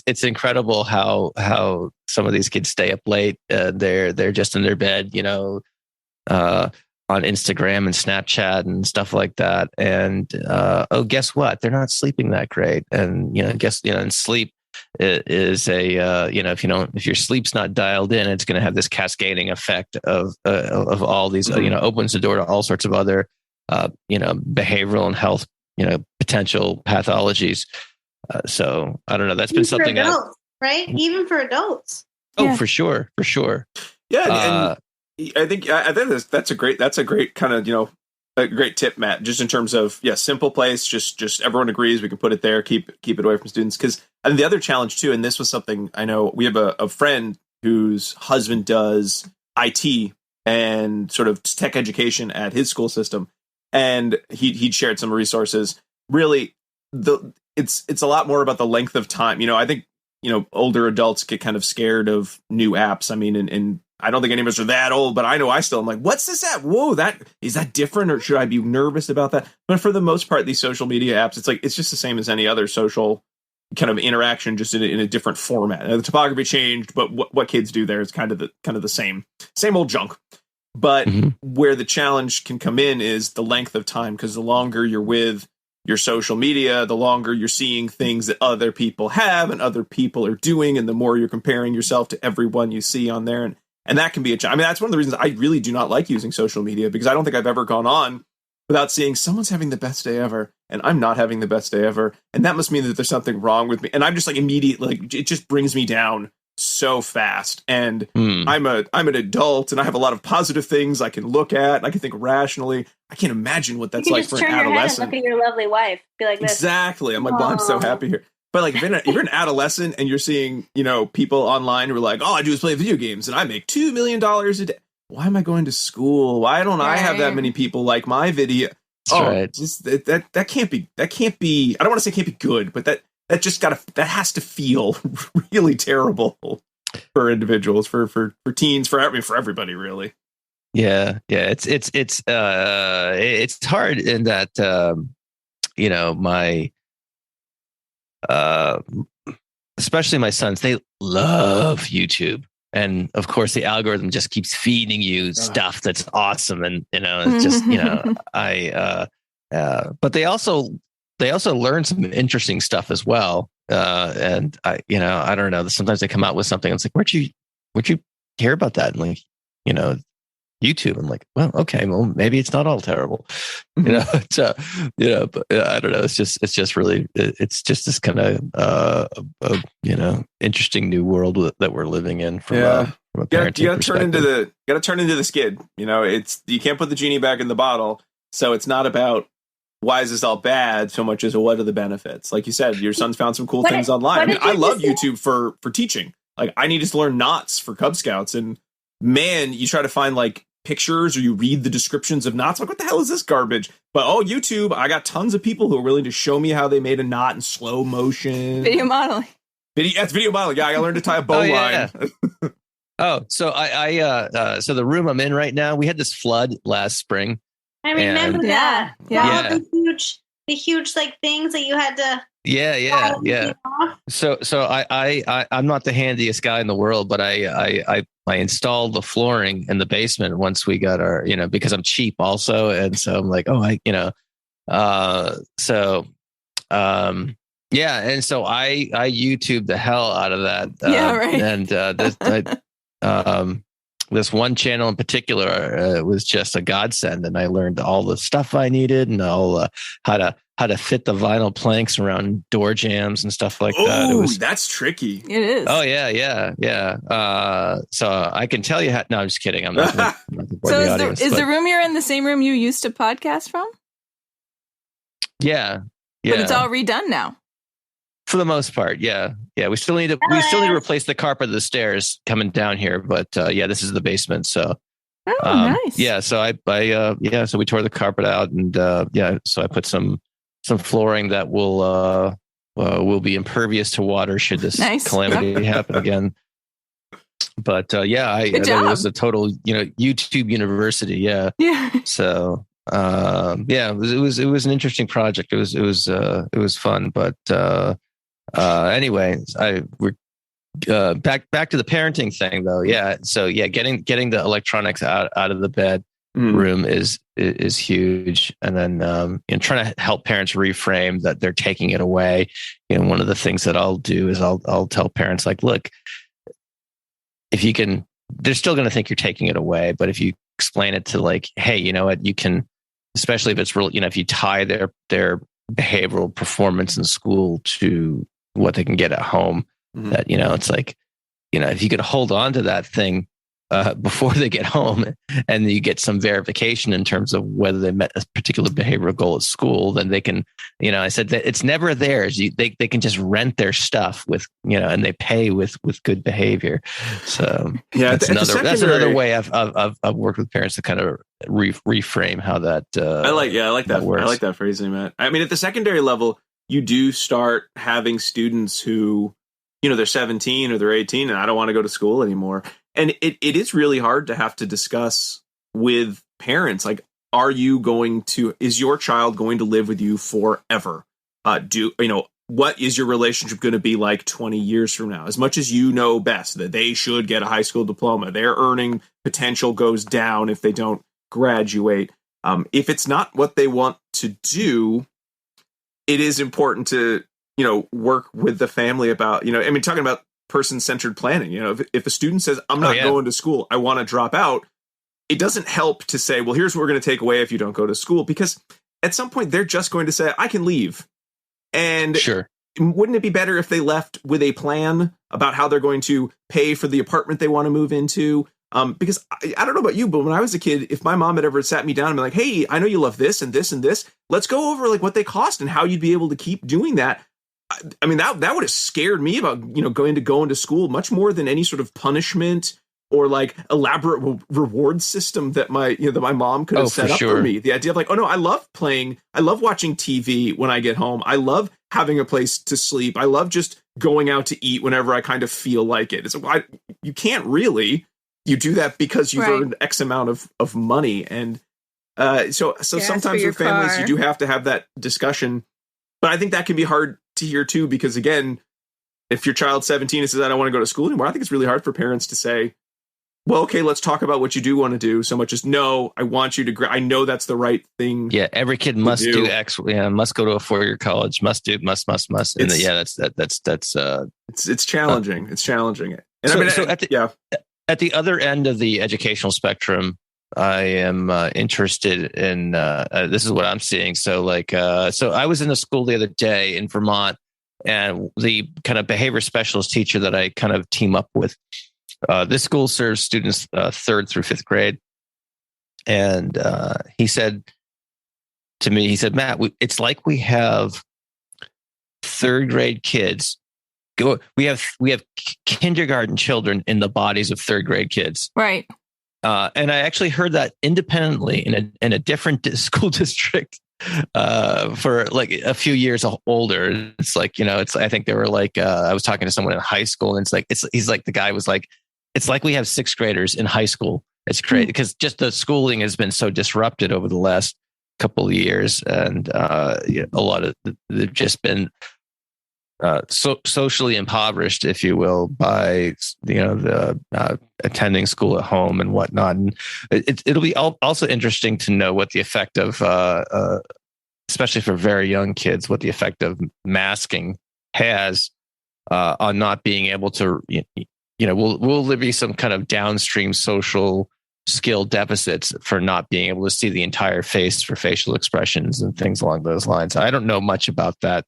it's incredible how some of these kids stay up late. They're just in their bed, on Instagram and Snapchat and stuff like that. And guess what? They're not sleeping that great. And and sleep is if your sleep's not dialed in, it's going to have this cascading effect of all these, opens the door to all sorts of other, behavioral and health, potential pathologies. So I don't know. That's been something else, right? Even for adults. Oh, yeah. For sure. Yeah. And I think that's a great kind of, a great tip, Matt, just in terms of, simple place, just everyone agrees we can put it there, keep it away from students. Because and the other challenge too, and this was something I know we have a friend whose husband does IT and sort of tech education at his school system. And he'd shared some resources. Really, it's a lot more about the length of time. I think, older adults get kind of scared of new apps. I mean, and I don't think any of us are that old, but I know I still am like, what's this app? Whoa, is that different? Or should I be nervous about that? But for the most part, these social media apps, it's just the same as any other social kind of interaction, just in a different format. The topography changed, but what kids do there is kind of the same old junk. But where the challenge can come in is the length of time, because the longer you're with your social media, the longer you're seeing things that other people have and other people are doing, and the more you're comparing yourself to everyone you see on there. And that can be a challenge. I mean, that's one of the reasons I really do not like using social media, because I don't think I've ever gone on without seeing someone's having the best day ever and I'm not having the best day ever. And that must mean that there's something wrong with me. And I'm just like immediately, like, it just brings me down so fast. And I'm an adult and I have a lot of positive things I can look at and I can think rationally. I can't imagine what that's like for an adolescent. Look at your lovely wife. Be like this. Exactly. I'm like, well, I'm so happy here. But like, if you're an adolescent and you're seeing, people online who are like, all I do is play video games and I make $2 million a day. Why am I going to school? Why don't I have that many people like my video? Right. Just that can't be. I don't want to say can't be good, but that has to feel really terrible for individuals, for teens, for everybody, really. Yeah. It's hard in that my. Especially my sons, they love YouTube. And of course, the algorithm just keeps feeding you stuff that's awesome. And, it's just, but they also learn some interesting stuff as well. And I don't know, sometimes they come out with something. And it's like, where'd you hear about that? And like, YouTube. I'm like, well, okay, well, maybe it's not all terrible, but I don't know. It's just really, it's just this kind of, interesting new world that we're living in from a parenting perspective. You got to turn into the skid. You can't put the genie back in the bottle. So it's not about why is this all bad so much as what are the benefits? Like you said, your son's found some cool things online. I mean, I love YouTube for teaching. Like I needed to learn knots for Cub Scouts, and man, you try to find like pictures or you read the descriptions of knots. Like, what the hell is this garbage? But YouTube, I got tons of people who are willing to show me how they made a knot in slow motion. Video modeling. That's video modeling. Yeah, I learned to tie a bow line. So so the room I'm in right now, we had this flood last spring. I remember that. Yeah. All the huge like things that you had to. Yeah. So I'm not the handiest guy in the world, but I installed the flooring in the basement once we got our, because I'm cheap also, and so I'm like, and so I YouTube the hell out of that. And this one channel in particular was just a godsend, and I learned all the stuff I needed and all how to how to fit the vinyl planks around door jams and stuff like that. Oh, that's tricky. It is. Oh yeah. So I can tell you how. No, I'm just kidding. I'm not. Gonna bore So the is, audience, the but room you're in the same room you used to podcast from? yeah. But it's all redone now. For the most part, yeah. We still need to replace the carpet of the stairs coming down here, but this is the basement. So nice. Yeah, so so we tore the carpet out, and so I put some flooring that will be impervious to water should this calamity happen again. But it was a total YouTube university. Yeah. So it was an interesting project. It was fun, but anyway, we're back to the parenting thing though. Yeah. So getting the electronics out of the bed room is huge. And then trying to help parents reframe that they're taking it away. One of the things that I'll do is I'll tell parents, like, look, if you can, they're still going to think you're taking it away. But if you explain it to, like, hey, you know what, you can, especially if it's real, if you tie their behavioral performance in school to what they can get at home, that, it's like, if you could hold on to that thing before they get home, and you get some verification in terms of whether they met a particular behavioral goal at school, then they can, I said that it's never theirs. They can just rent their stuff with, and they pay with good behavior. So that's another way I've worked with parents to kind of reframe how that. I like that. Works. I like that phrasing, Matt. I mean, at the secondary level, you do start having students who, they're 17 or they're 18 and I don't want to go to school anymore. And it is really hard to have to discuss with parents, like, is your child going to live with you forever? What is your relationship going to be like 20 years from now? As much as you know best that they should get a high school diploma, their earning potential goes down if they don't graduate. If it's not what they want to do, it is important to, work with the family about, talking about person-centered planning. If a student says, I'm not going to school, I want to drop out, it doesn't help to say, well, here's what we're going to take away if you don't go to school, because at some point they're just going to say, I can leave. And sure, wouldn't it be better if they left with a plan about how they're going to pay for the apartment they want to move into? Because I don't know about you, but when I was a kid, if my mom had ever sat me down and been like, hey, I know you love this and this and this, let's go over like what they cost and how you'd be able to keep doing that. I mean, that would have scared me about, going to school much more than any sort of punishment or like elaborate reward system that my mom could have set up for me. The idea of like, oh no, I love watching TV when I get home. I love having a place to sleep. I love just going out to eat whenever I kind of feel like it. It's like, you can't really, you do that because you've earned X amount of money. And so sometimes with families, you do have to have that discussion. But I think that can be hard to hear too, because again, if your child's 17 and says, I don't want to go to school anymore, I think it's really hard for parents to say, well, okay, let's talk about what you do want to do. So much as, no, I want you to, I know that's the right thing. Yeah. Every kid must do X. Yeah. Must go to a 4-year college. Must. And that's it's challenging. It's challenging. And at the other end of the educational spectrum, I am interested in, this is what I'm seeing. So I was in a school the other day in Vermont, and the kind of behavior specialist teacher that I kind of team up with, this school serves students 3rd through 5th grade. And he said to me, Matt, it's like we have 3rd grade kids. We have kindergarten children in the bodies of 3rd grade kids. Right. And I actually heard that independently in a different school district for like a few years older. It's like, I think they were like, I was talking to someone in high school, and he's like, the guy was like, it's like we have 6th graders in high school. It's crazy because just the schooling has been so disrupted over the last couple of years. And a lot of they've just been socially impoverished, if you will, by the attending school at home and whatnot. And it'll be also interesting to know what the effect of, especially for very young kids, what the effect of masking has on not being able to. Will there be some kind of downstream social skill deficits for not being able to see the entire face for facial expressions and things along those lines. I don't know much about that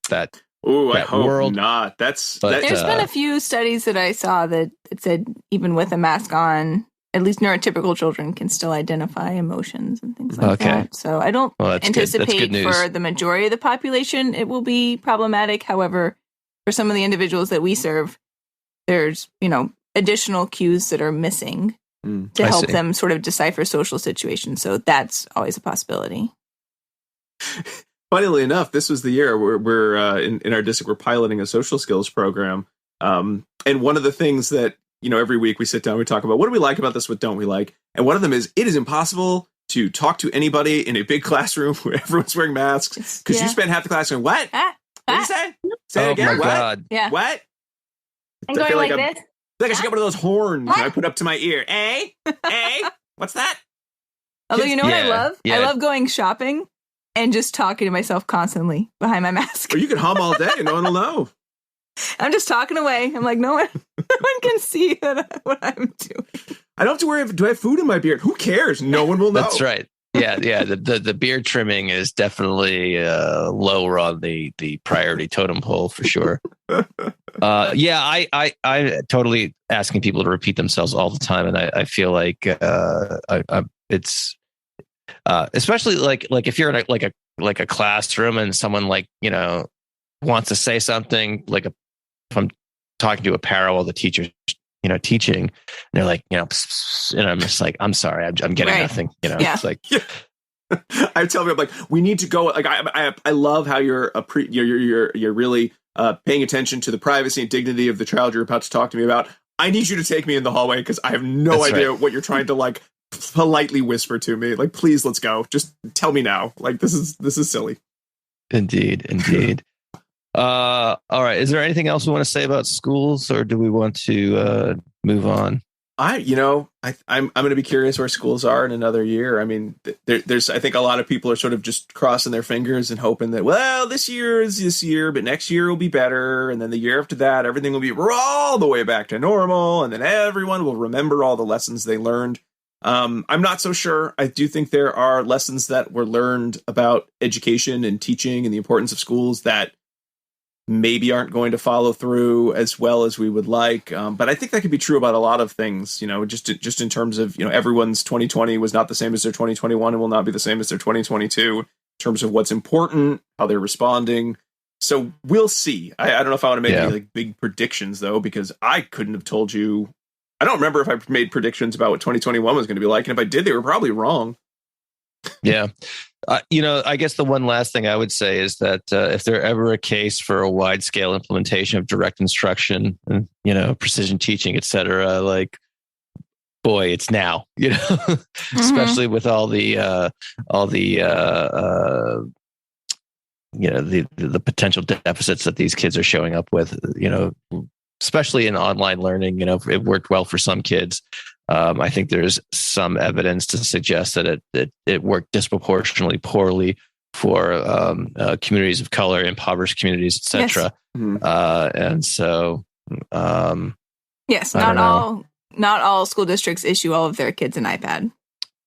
Ooh, I that hope world. not. But, There's been a few studies that I saw that it said even with a mask on, at least neurotypical children can still identify emotions and things like that. So I don't anticipate for the majority of the population it will be problematic. However, for some of the individuals that we serve, there's, additional cues that are missing to help them sort of decipher social situations. So that's always a possibility. Funnily enough, this was the year where we're in our district, we're piloting a social skills program. And one of the things that, every week we sit down, we talk about what do we like about this, what don't we like? And one of them is it is impossible to talk to anybody in a big classroom where everyone's wearing masks because you spend half the class going, what? What did you say? Say it again. Oh my what? God. Yeah. What? And going like this? I feel like I should get one of those horns I put up to my ear. What's that? Although you know what I love? Yeah. I love going shopping and just talking to myself constantly behind my mask. Or you can hum all day and no one will know. I'm just talking away. I'm like, no one can see what I'm doing. I don't have to worry. Do I have food in my beard? Who cares? No one will know. That's right. Yeah. The beard trimming is definitely lower on the priority totem pole for sure. I totally asking people to repeat themselves all the time, and I feel like it's especially like if you're in a classroom and someone wants to say something if I'm talking to a para while the teacher's teaching, and they're like pss, and I'm just like, I'm sorry, I'm getting nothing. It's like. Yeah. I tell them, we need to go. I love how you're really paying attention to the privacy and dignity of the child you're about to talk to me about. I need you to take me in the hallway because I have no idea what you're trying to politely whisper to me. Please, let's go. Just tell me now. This is silly. Indeed. All right. Is there anything else we want to say about schools, or do we want to move on? I'm going to be curious where schools are in another year. I mean, there's I think a lot of people are sort of just crossing their fingers and hoping that, well, this year is this year, but next year will be better. And then the year after that, everything will be all the way back to normal. And then everyone will remember all the lessons they learned. I'm not so sure. I do think there are lessons that were learned about education and teaching and the importance of schools that maybe aren't going to follow through as well as we would like. But I think that could be true about a lot of things, just in terms of, everyone's 2020 was not the same as their 2021 and will not be the same as their 2022 in terms of what's important, how they're responding. So we'll see. I don't know if I want to make any big predictions, though, because I couldn't have told you. I don't remember if I made predictions about what 2021 was going to be like. And if I did, they were probably wrong. Yeah. I guess the one last thing I would say is that if there ever a case for a wide scale implementation of direct instruction and, precision teaching, et cetera, boy, it's now, especially with all the the potential deficits that these kids are showing up with, especially in online learning. It worked well for some kids. I think there's some evidence to suggest that it worked disproportionately poorly for communities of color, impoverished communities, etc. Yes. And so, yes, not all school districts issue all of their kids an iPad.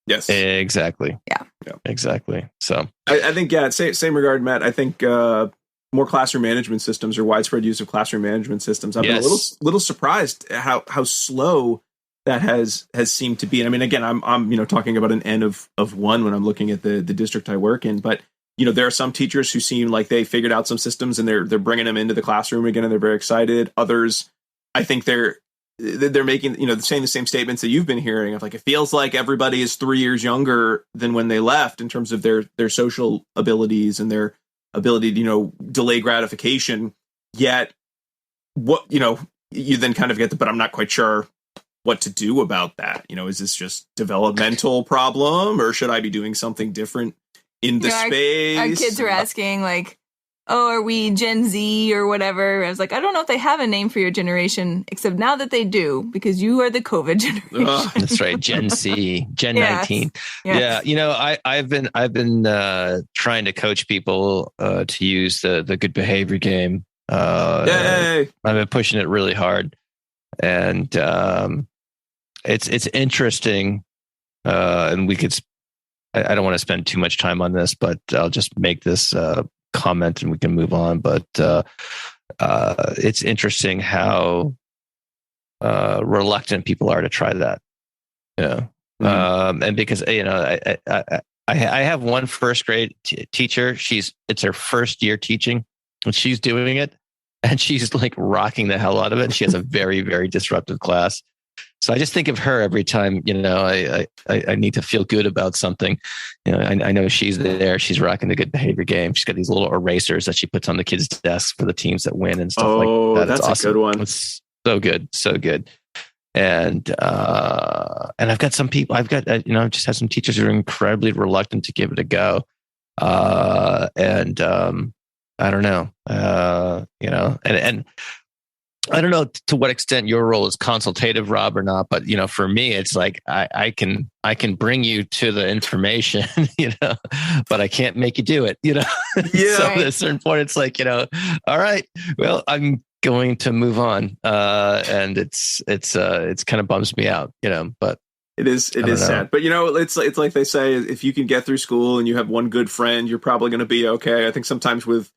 Yes, exactly. Yeah, exactly. So I think same regard, Matt. I think more classroom management systems or widespread use of classroom management systems. I've been a little surprised how slow that has seemed to be. And I mean, again, I'm talking about an N of one when I'm looking at the district I work in. But there are some teachers who seem like they figured out some systems and they're bringing them into the classroom again, and they're very excited. Others, I think they're making saying the same statements that you've been hearing of it feels like everybody is 3 years younger than when they left in terms of their social abilities and their ability to delay gratification. Yet, what you then kind of get but I'm not quite sure what to do about that. Is this just developmental problem, or should I be doing something different in the space? Our kids are asking are we Gen Z or whatever? I was like, I don't know if they have a name for your generation, except now that they do, because you are the COVID generation. That's right. Gen C, Gen 19. Yes. Yeah. I've been trying to coach people to use the good behavior game. Yay! I've been pushing it really hard. And it's interesting and we could. I don't want to spend too much time on this, but I'll just make this comment and we can move on. But it's interesting how reluctant people are to try that. Yeah. And because, I have one first grade teacher. It's her first year teaching and she's doing it and she's like rocking the hell out of it. And she has a very, very disruptive class. So I just think of her every time, I need to feel good about something. I know she's there. She's rocking the good behavior game. She's got these little erasers that she puts on the kids' desks for the teams that win and stuff like that. Oh, that's awesome. A good one. It's so good. So good. And I've got some people, just had some teachers who are incredibly reluctant to give it a go. I don't know, and I don't know to what extent your role is consultative, Rob, or not. But, for me, it's like, I can bring you to the information, but I can't make you do it, Yeah. So at a certain point, it's like, all right, well, I'm going to move on. And it's kind of bums me out, but it is sad. But, it's like they say, if you can get through school and you have one good friend, you're probably going to be okay. I think sometimes with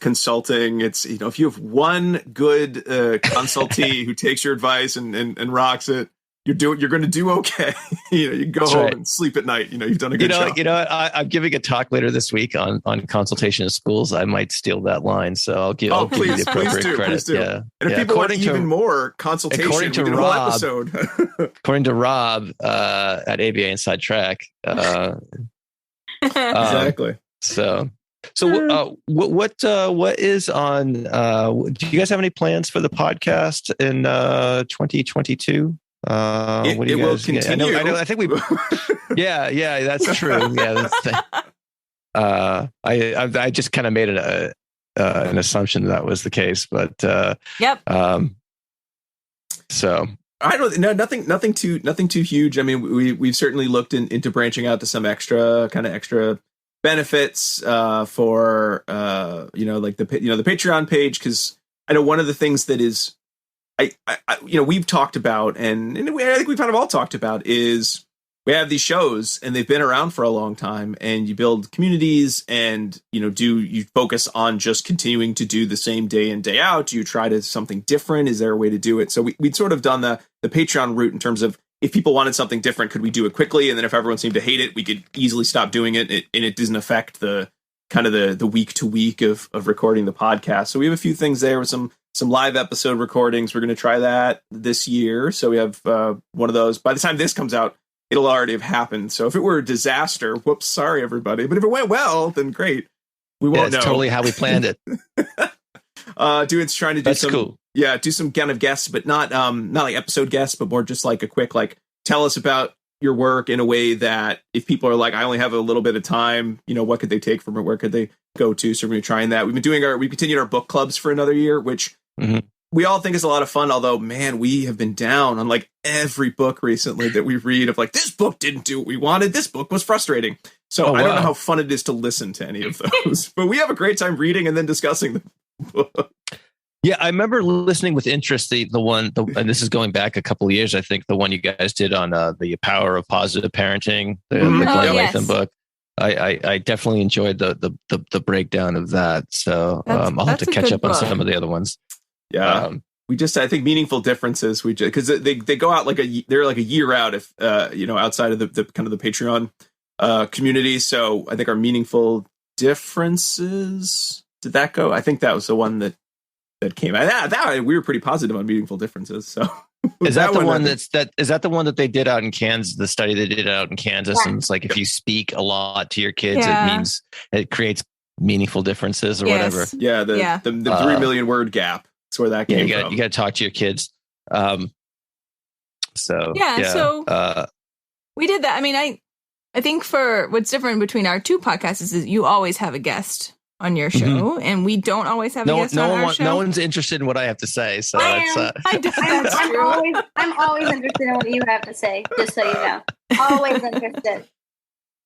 consulting, it's, if you have one good consultee who takes your advice and rocks it, you're going to do okay. You can go home and sleep at night. You've done a good job. I'm giving a talk later this week on consultation in schools. I might steal that line, so I'll give you the appropriate credit. Please do. Yeah. And if people want even more consultation, according to Rob, episode. According to Rob at ABA Inside Track, exactly. So what is on? Do you guys have any plans for the podcast in 2022? What do you will guys? Continue. I know. I think we. Yeah, that's true. Yeah, I just kind of made an assumption that was the case, but yep. So I don't know. Nothing too huge. I mean, we've certainly looked into branching out to some extra benefits for like the Patreon page, because I know one of the things that is I we've talked about and I think we've kind of all talked about is we have these shows and they've been around for a long time, and you build communities and you focus on just continuing to do the same day in, day out? Do you try to something different? Is there a way to do it? So we'd sort of done the Patreon route in terms of, if people wanted something different, could we do it quickly? And then if everyone seemed to hate it, we could easily stop doing it. And it doesn't affect the week to week of recording the podcast. So we have a few things there with some live episode recordings. We're going to try that this year. So we have one of those. By the time this comes out, it'll already have happened. So if it were a disaster, whoops, sorry, everybody. But if it went well, then great. We won't know. It's totally how we planned it. Dude's trying to do That's some cool. Yeah, do some kind of guests, but not like episode guests, but more just like a quick, tell us about your work in a way that if people are like, I only have a little bit of time, what could they take from it? Where could they go to? So we're going to be trying that. We continued our book clubs for another year, which we all think is a lot of fun. Although, man, we have been down on every book recently that we read of this book didn't do what we wanted. This book was frustrating. So I don't know how fun it is to listen to any of those, but we have a great time reading and then discussing the book. Yeah, I remember listening with interest and this is going back a couple of years, I think, the one you guys did on the power of positive parenting, the Glenn Latham book. I definitely enjoyed the breakdown of that. So I'll have to catch up on some of the other ones. Yeah, I think meaningful differences. Because they go out they're like a year out if outside of the kind of the Patreon community. So I think our meaningful differences, did that go? I think that was the one that came out. That we were pretty positive on meaningful differences. So is that the one is that the one that they did out in Kansas, the study they did out in Kansas? Yeah. And it's like, if you speak a lot to your kids, it means it creates meaningful differences or whatever. Yeah. The 3 million word gap. That's where that came from. You got to talk to your kids. So we did that. I mean, I think for what's different between our two podcasts is you always have a guest on your show, and we don't always have a guest on our show. No one's interested in what I have to say, so I'm always interested in what you have to say, just so you know. Always interested.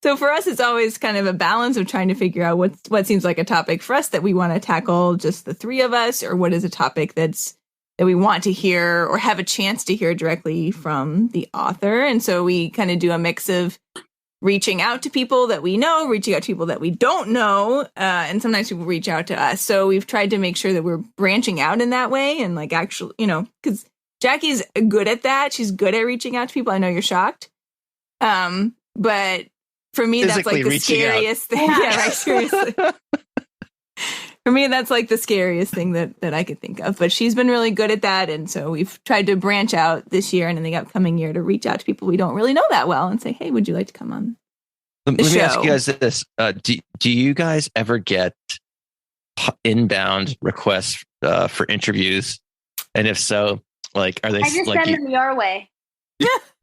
So for us, it's always kind of a balance of trying to figure out what seems like a topic for us that we want to tackle, just the three of us, or what is a topic that that we want to hear or have a chance to hear directly from the author. And so we kind of do a mix of reaching out to people that we know, reaching out to people that we don't know, and sometimes people reach out to us. So we've tried to make sure that we're branching out in that way and like actually, because Jackie's good at that. She's good at reaching out to people. I know you're shocked. But for me, that's like the scariest thing. Yeah, right. Seriously. For me, that's like the scariest thing that I could think of. But she's been really good at that. And so we've tried to branch out this year and in the upcoming year to reach out to people we don't really know that well and say, hey, would you like to come on Let me ask you guys this. Do you guys ever get inbound requests for interviews? And if so, like, are they I just like send them your way.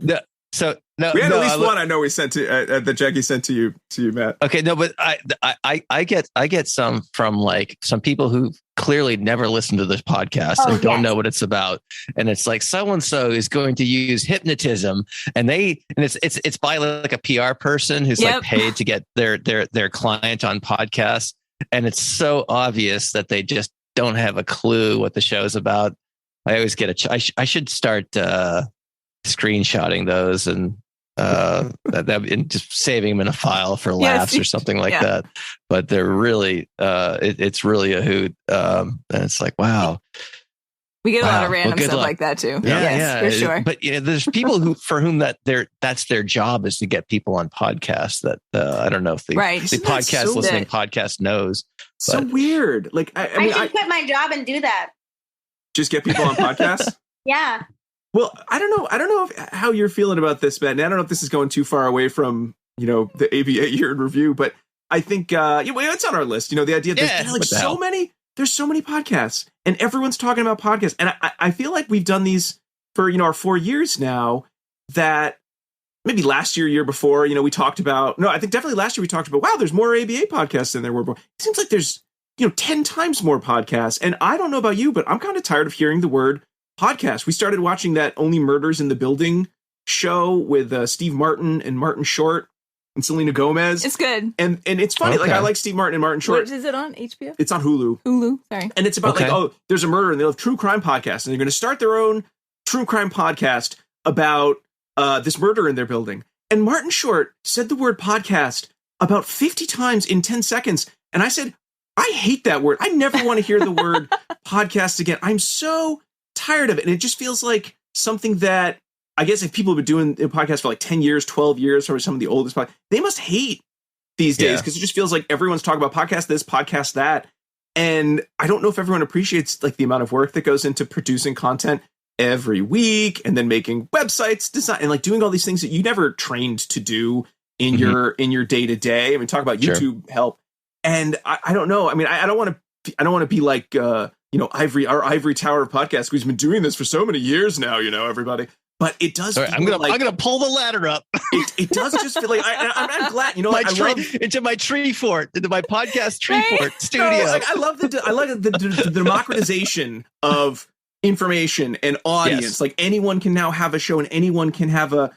No, so no, we had no, at least one I know we sent to that Jackie sent to you, Matt. Okay, no, but I get some from like some people who clearly never listened to this podcast and don't know what it's about, and it's like so and so is going to use hypnotism, and it's by like a PR person who's like paid to get their client on podcasts, and it's so obvious that they just don't have a clue what the show's about. I always get I should start screenshotting those and and just saving them in a file for laughs or something like that. But they're really it's really a hoot, and it's like, wow, we get a lot of random stuff like that too. For sure. But there's people for whom that's their job is to get people on podcasts. That I don't know if the podcast listening podcast knows. So weird. Like I mean, should quit my job and do that. Just get people on podcasts. Yeah. Well, I don't know how you're feeling about this, Matt. And I don't know if this is going too far away from, the ABA year in review, but I think it's on our list. The idea that there's so many podcasts and everyone's talking about podcasts. And I feel like we've done these for, our 4 years now. That maybe last year before, we talked about, no, I think definitely last year we talked about, wow, there's more ABA podcasts than there were before. It seems like there's, 10 times more podcasts. And I don't know about you, but I'm kind of tired of hearing the word podcast. We started watching that Only Murders in the Building show with Steve Martin and Martin Short and Selena Gomez. It's good. And it's funny. Okay. Like, I like Steve Martin and Martin Short. What is it on HBO? It's on Hulu. Sorry. And it's about there's a murder and they'll have true crime podcast and they're going to start their own true crime podcast about this murder in their building. And Martin Short said the word podcast about 50 times in 10 seconds. And I said, I hate that word. I never want to hear the word podcast again. I'm so tired of it. And it just feels like something that I guess if people have been doing a podcast for like 10 years, 12 years, or some of the oldest podcasts, they must hate these days because it just feels like everyone's talking about podcast this, podcast that. And I don't know if everyone appreciates like the amount of work that goes into producing content every week and then making websites, design, and like doing all these things that you never trained to do in your day to day. I mean, talk about YouTube help. And I don't know. I mean, I don't want to be like, our ivory tower of podcasts. We've been doing this for so many years now, everybody. But it does. Right, I'm gonna pull the ladder up. It does just feel like I'm glad. Into my tree fort, into my podcast tree fort studio. No, like, I love the democratization of information and audience. Yes. Like anyone can now have a show, and anyone can have a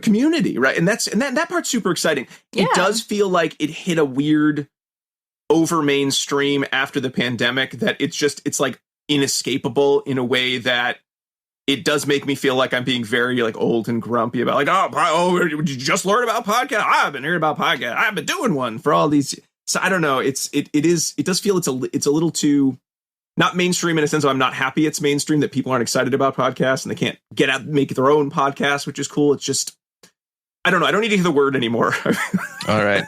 community, right? And that part's super exciting. Yeah. It does feel like it hit a weird over mainstream after the pandemic that it's like inescapable in a way that it does make me feel like I'm being very like old and grumpy about like, did you just learn about podcasts? I've been hearing about podcasts. I've been doing one for all these. So I don't know. It does feel it's a little too not mainstream in a sense of I'm not happy it's mainstream that people aren't excited about podcasts and they can't get out and make their own podcast, which is cool. It's just, I don't know. I don't need to hear the word anymore. All right.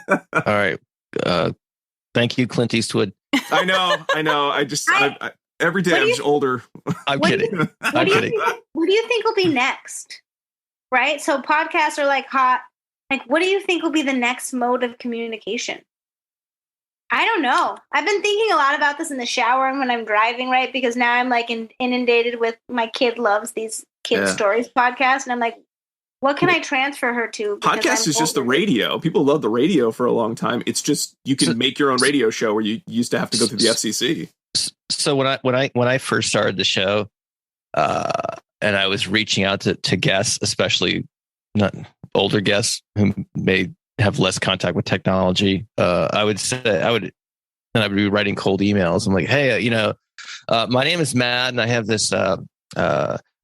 Thank you, Clint Eastwood. I know. I every day I'm just older. I'm kidding. I'm kidding. What do you think will be next? Right? So podcasts are like hot. Like, what do you think will be the next mode of communication? I don't know. I've been thinking a lot about this in the shower and when I'm driving, right? Because now I'm like inundated with my kid loves these kid stories podcasts. And I'm like, what can I transfer her to? Podcast is just the radio. People love the radio for a long time. It's just you can make your own radio show where you used to have to go through the FCC. So when I first started the show, and I was reaching out to guests, especially not older guests who may have less contact with technology, I would be writing cold emails. I'm like, hey, My name is Matt, and I have this.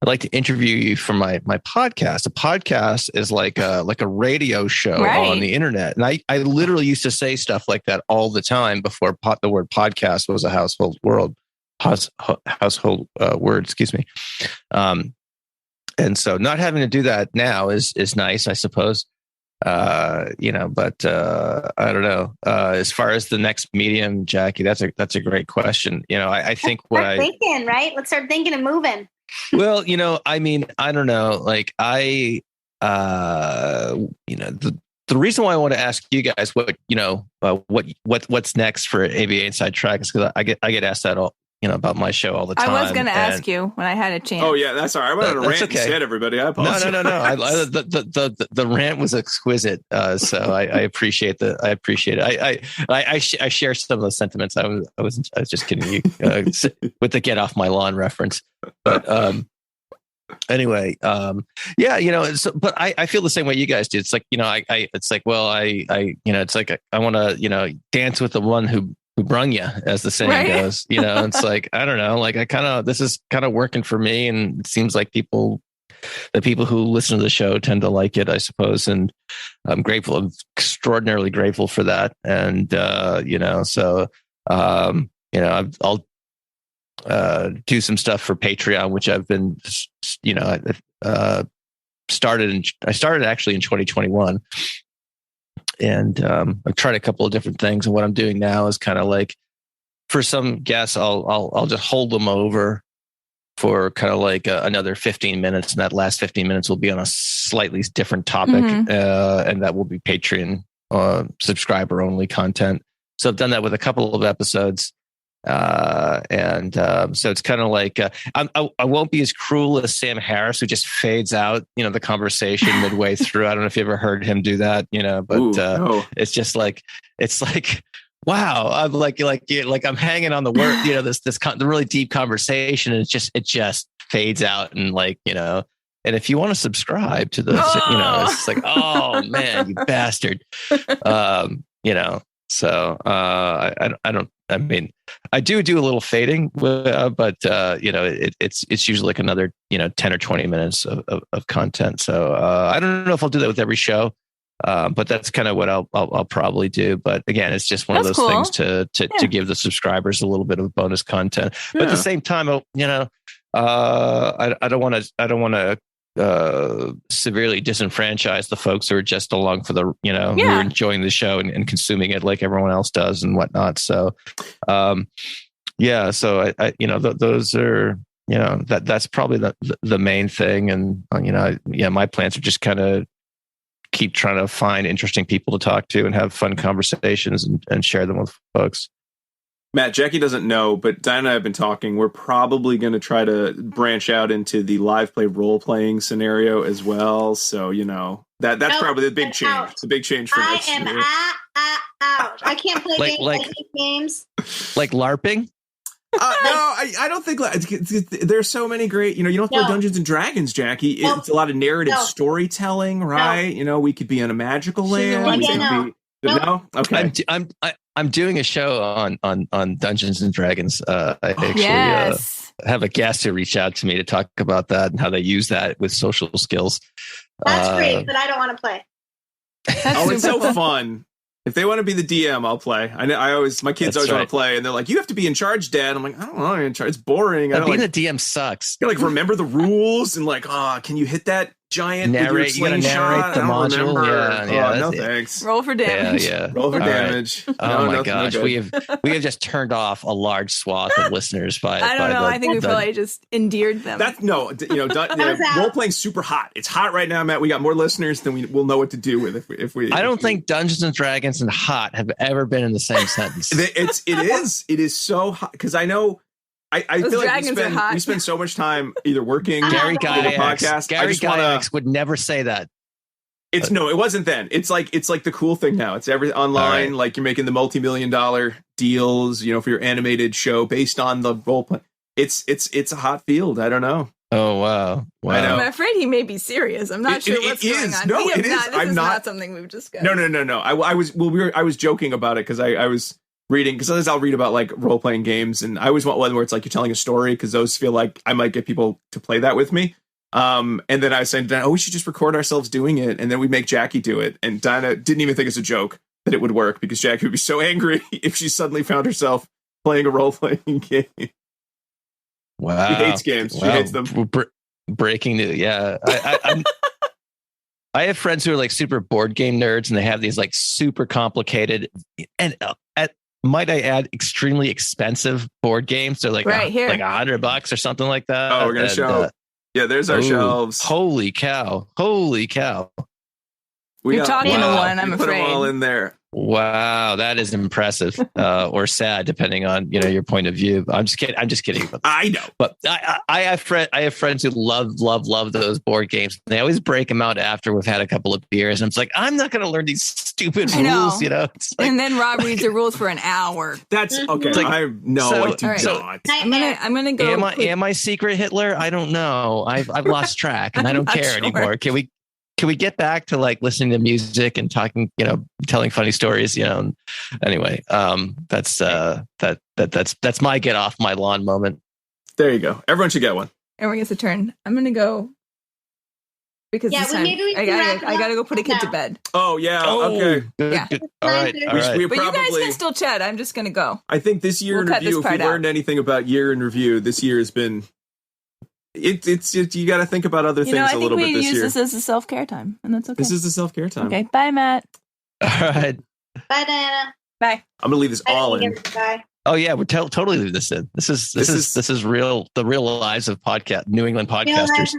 I'd like to interview you for my podcast. A podcast is like a radio show on the internet, and I literally used to say stuff like that all the time before the word podcast was a household word. Excuse me. And so not having to do that now is nice, I suppose. But I don't know. As far as the next medium, Jackie, that's a great question. I think thinking, right? Let's start thinking and moving. Well, I mean, I don't know. Like the reason why I want to ask you guys what's next for ABA Inside Track is because I get asked that all, about my show all the time. I was going to ask you when I had a chance. Oh yeah, that's all right. I went on a rant instead, everybody. I apologize. No. The rant was exquisite. So I appreciate it. I share some of the sentiments. I was just kidding you with the get off my lawn reference. But anyway, but I feel the same way you guys do. It's like, it's like I want to, dance with the one who brung you, as the saying goes. It's like, I don't know, like this is kind of working for me, and it seems like the people who listen to the show tend to like it, I suppose, and I'm extraordinarily grateful for that. And I'll do some stuff for Patreon, which I've been I started actually in 2021. And I've tried a couple of different things, and what I'm doing now is kind of like, for some guests, I'll just hold them over for kind of like another 15 minutes, and that last 15 minutes will be on a slightly different topic, and that will be Patreon subscriber only content. So I've done that with a couple of episodes, so it's kind of like I won't be as cruel as Sam Harris, who just fades out, the conversation midway through. I don't know if you ever heard him do that, but it's just like, it's like, wow, I'm like I'm hanging on the word, the really deep conversation, and it just fades out, and and if you want to subscribe to this, it's like, oh man, you bastard, So I mean, I do a little fading, but it's usually like another 10 or 20 minutes of content. So I don't know if I'll do that with every show, but that's kind of what I'll probably do. But again, it's just one of those things to give the subscribers a little bit of bonus content. But at the same time, I don't want to severely disenfranchise the folks who are just along for the who are enjoying the show and consuming it like everyone else does and whatnot. So so I those are that's probably the main thing. And my plans are just kind of keep trying to find interesting people to talk to and have fun conversations and share them with folks. Matt, Jackie doesn't know, but Diane and I have been talking. We're probably going to try to branch out into the live play role playing scenario as well. So, that's probably the big change. Out. The big change for next year. Out. I can't play games. Like LARPing? No, I don't think there's so many great, you don't have to play Dungeons and Dragons, Jackie. It's a lot of narrative storytelling, right? No. We could be in a magical land. No? Okay. I'm doing a show on Dungeons and Dragons. I actually have a guest who reached out to me to talk about that and how they use that with social skills. That's great, but I don't want to play. It's so fun. If they want to be the DM, I'll play. My kids always want to play, and they're like, "You have to be in charge, Dad." I'm like, "I don't want to be in charge. It's boring." Being the DM sucks. You remember the rules and can you hit that giant narrate? You gotta narrate the module. Yeah. No thanks. Roll for damage. Yeah. Roll for damage. Right. Oh my gosh, we have just turned off a large swath of listeners by. I don't know. I think we probably just endeared them. Role playing's super hot. It's hot right now, Matt. We got more listeners than we'll know what to do with if we. I don't think Dungeons and Dragons and hot have ever been in the same sentence. It is so hot because I know. I feel like we spend so much time either working, Gary Gygax would never say that. It wasn't then. It's like the cool thing now. It's every online. Right. Like you're making the multi-million-dollar deals, for your animated show based on the role play. It's a hot field. I don't know. Oh wow! I'm afraid he may be serious. I'm not sure what's going on. No, it is. This is not something we've discussed. No. I was joking about it because I was reading, because sometimes I'll read about like role playing games, and I always want one where it's like you're telling a story, because those feel like I might get people to play that with me. And then I was saying, we should just record ourselves doing it, and then we make Jackie do it. And Dinah didn't even think it's a joke that it would work, because Jackie would be so angry if she suddenly found herself playing a role playing game. Wow, She hates games. She hates them. Breaking news. Yeah, I have friends who are like super board game nerds, and they have these like super complicated and might I add, extremely expensive board games. They're like right here, like $100 or something like that. Oh, we're gonna show. Yeah, there's our shelves. Holy cow! You're talking to one. I'm afraid. Put them all in there. Wow, that is impressive, or sad, depending on your point of view. I'm just kidding. I know, but I have friends who love those board games. They always break them out after we've had a couple of beers, and it's like, I'm not going to learn these stupid rules, Like, and then Rob reads the rules for an hour. That's okay. Like, I do not. I'm gonna go. Am I secret Hitler? I don't know. I've lost track, and I don't care anymore. Can we get back to like listening to music and talking, telling funny stories, Anyway, that's my get off my lawn moment. There you go. Everyone should get one. Everyone gets a turn. I'm going to go because this time I got to go put a kid to bed. Oh yeah. Okay. Good. All right. But you guys can still chat. I'm just going to go. I think this year in review, if we learned anything about year in review, this year has been. It's you got to think about other things a little bit this year. I think we use this as a self-care time, and that's okay. This is the self-care time. Okay, bye, Matt. All right. Bye, Diana. Bye. I'm gonna leave this all in. Bye. Oh yeah, we're totally leave this in. This is real. The real lives of New England podcasters.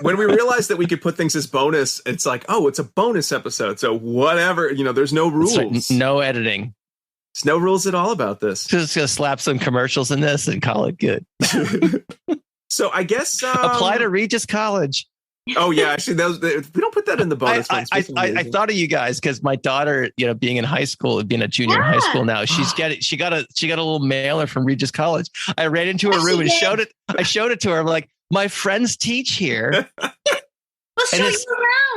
When we realized that we could put things as bonus, it's like, it's a bonus episode. So whatever, there's no rules. Right. No editing. There's no rules at all about this. Just gonna slap some commercials in this and call it good. So I guess apply to Regis College. Oh yeah, actually, we don't put that in the bonus. I thought of you guys because my daughter, being in high school, being a junior in high school now, she got a little mailer from Regis College. I ran into her room and showed it. I showed it to her. I'm like, my friends teach here. We'll show you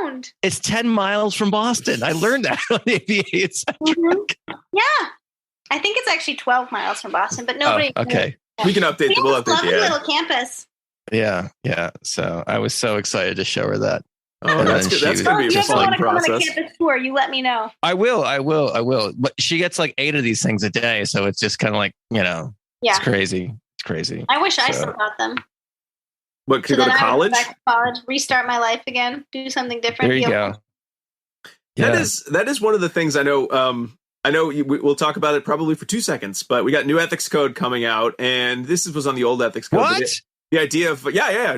around. It's 10 miles from Boston. I learned that on the ABA. Yeah, I think it's actually 12 miles from Boston, but nobody. Oh, okay. We can update. We'll update the little campus. Yeah. So I was so excited to show her that. Oh, that's good. That's going to be a fun process. On a campus tour, you let me know. I will. But she gets like 8 of these things a day, so it's just kind of like it's crazy. It's crazy. I wish I still got them. What, could you go to college? Back to college, restart my life again, do something different. There you go. Yeah. That is one of the things I know. I know we'll talk about it probably for 2 seconds, but we got new ethics code coming out, and this was on the old ethics code. What? The idea of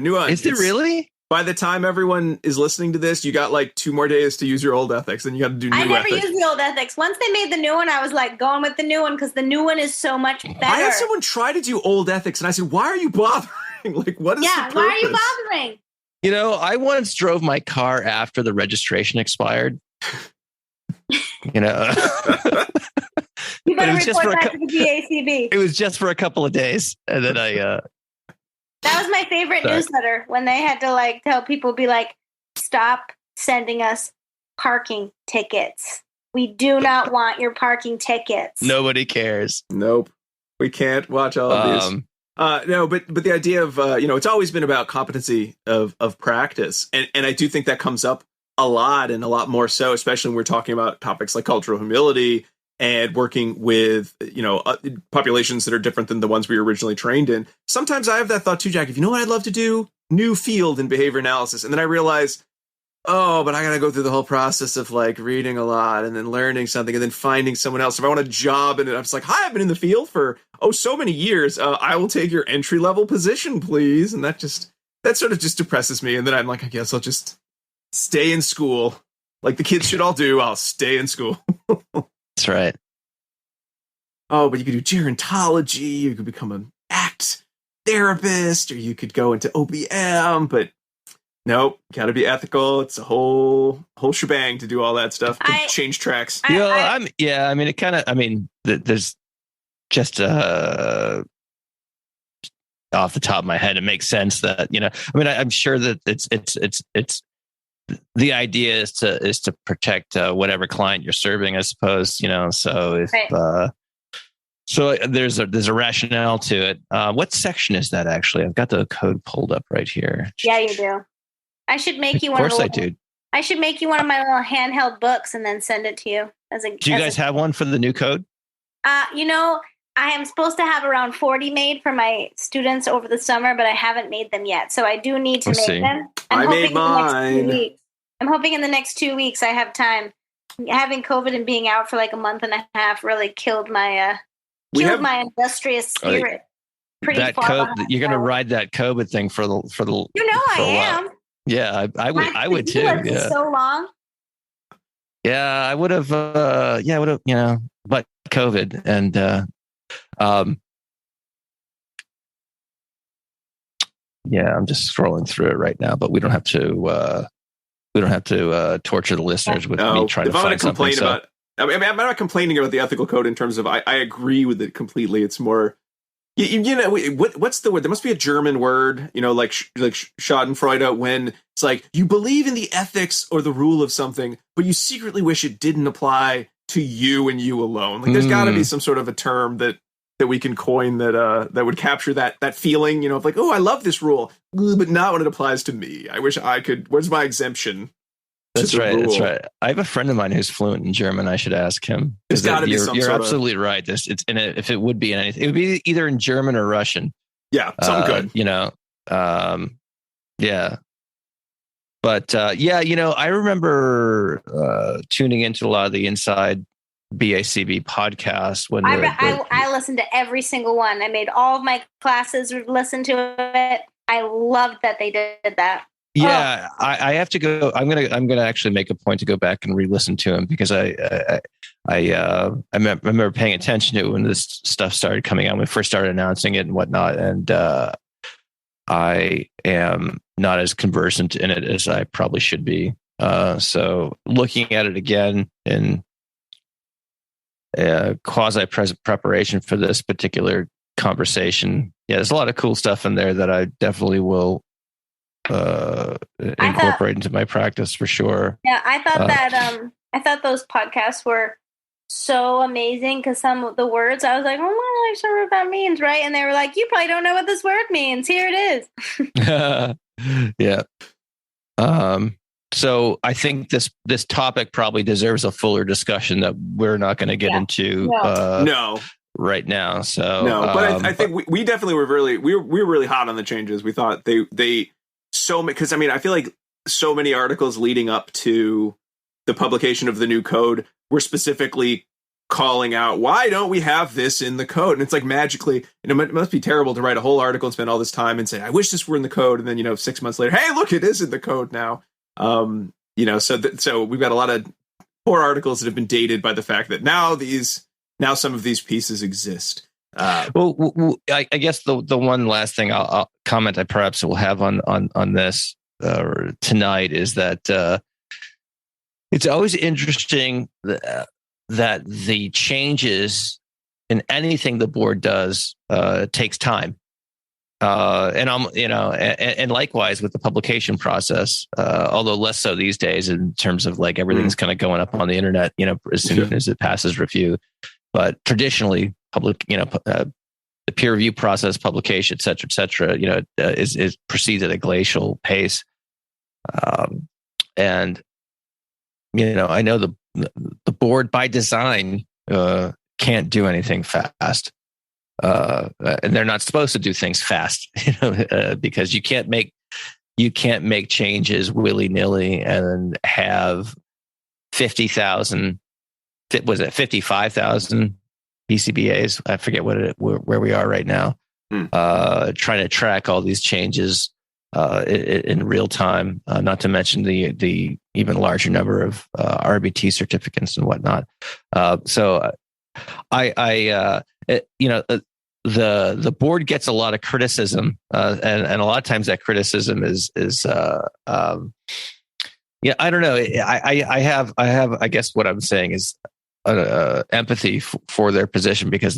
new one. Is it really? By the time everyone is listening to this, you got like 2 more days to use your old ethics, and you got to do new ethics. I never used the old ethics. Once they made the new one, I was like going with the new one because the new one is so much better. I had someone try to do old ethics, and I said, "Why are you bothering? Like, what is the purpose? Why are you bothering?" I once drove my car after the registration expired. You better report that to the GACB. It was just for a couple of days, and then that was my favorite newsletter when they had to tell people, be like, stop sending us parking tickets. We do not want your parking tickets. Nobody cares. Nope. We can't watch all of these. No, but the idea of it's always been about competency of practice, and I do think that comes up a lot, and a lot more so, especially when we're talking about topics like cultural humility and working with populations that are different than the ones we were originally trained in. Sometimes I have that thought too, Jack. If you know what I'd love to do, new field in behavior analysis, and then I realize, but I got to go through the whole process of reading a lot and then learning something and then finding someone else. If I want a job and I'm just like, hi, I've been in the field for so many years. I will take your entry level position, please. And that sort of just depresses me. And then I'm like, I guess I'll just stay in school like the kids should all do. I'll stay in school. That's right. Oh, but you could do gerontology. You could become an ACT therapist, or you could go into OBM, but nope, gotta be ethical. It's a whole shebang to do all that stuff. Change tracks. There's just off the top of my head, it makes sense that I'm sure that it's the idea is to protect whatever client you're serving, I suppose. So if So there's a rationale to it. What section is that actually? I've got the code pulled up right here. Yeah, you do. I should make you one. Of course I do. I should make you one of my little handheld books and then send it to you as a. Do you guys have one for the new code? I am supposed to have around 40 made for my students over the summer, but I haven't made them yet. So I do need to make them. I made mine. I'm hoping in the next 2 weeks I have time. Having COVID and being out for like a month and a half really killed my my industrious spirit. That COVID, you're going to ride that COVID thing for the. I am. Yeah, I would too. Yeah. So long. Yeah, I would have. I would have. But COVID and. I'm just scrolling through it right now, but we don't have to. We don't have to torture the listeners with me trying to find something. I'm not complaining about the ethical code in terms of I agree with it completely. It's more, what's the word? There must be a German word, like Schadenfreude, when it's like you believe in the ethics or the rule of something, but you secretly wish it didn't apply to you and you alone. Like there's got to be some sort of a term that we can coin that would capture that feeling, of like, oh, I love this rule, but not when it applies to me. I wish I could. Where's my exemption? That's right. That's right. I have a friend of mine who's fluent in German. I should ask him. There's got to be some. You're absolutely right. If it would be in anything, it would be either in German or Russian. Yeah, something good. Yeah. But I remember tuning into a lot of the Inside BACB podcasts when I listened to every single one. I made all of my classes listen to it. I loved that they did that. Yeah, I have to go. I'm gonna actually make a point to go back and re-listen to him because I remember paying attention to it when this stuff started coming out, when we first started announcing it and whatnot, and I am not as conversant in it as I probably should be. So looking at it again in quasi preparation for this particular conversation, there's a lot of cool stuff in there that I definitely will incorporate into my practice for sure. Yeah, I thought I thought those podcasts were so amazing because some of the words I was like, I'm not really sure what that means, right? And they were like, you probably don't know what this word means. Here it is. Yeah. So I think this topic probably deserves a fuller discussion that we're not going to get into. No. Right now. So no, but I think we definitely were we were really hot on the changes. We thought they because I feel like so many articles leading up to the publication of the new code were specifically calling out, why don't we have this in the code? And it's like magically, it must be terrible to write a whole article and spend all this time and say, I wish this were in the code. And then, 6 months later, hey, look, it is in the code now. So we've got a lot of poor articles that have been dated by the fact that now some of these pieces exist. I guess the one last thing I'll comment I perhaps will have on this tonight is that it's always interesting that the changes in anything the board does takes time, and likewise with the publication process, although less so these days in terms of like everything's kind of going up on the internet, as soon as it passes review. But traditionally, the peer review process, publication, et cetera, is proceeds at a glacial pace. And I know the board by design can't do anything fast, and they're not supposed to do things fast, because you can't make changes willy nilly and have 50,000. Was it 55,000 BCBAs? I forget where we are right now. Trying to track all these changes in real time, not to mention the even larger number of RBT certificates and whatnot. So the board gets a lot of criticism, and a lot of times that criticism is I don't know. I have I guess what I'm saying is empathy for their position because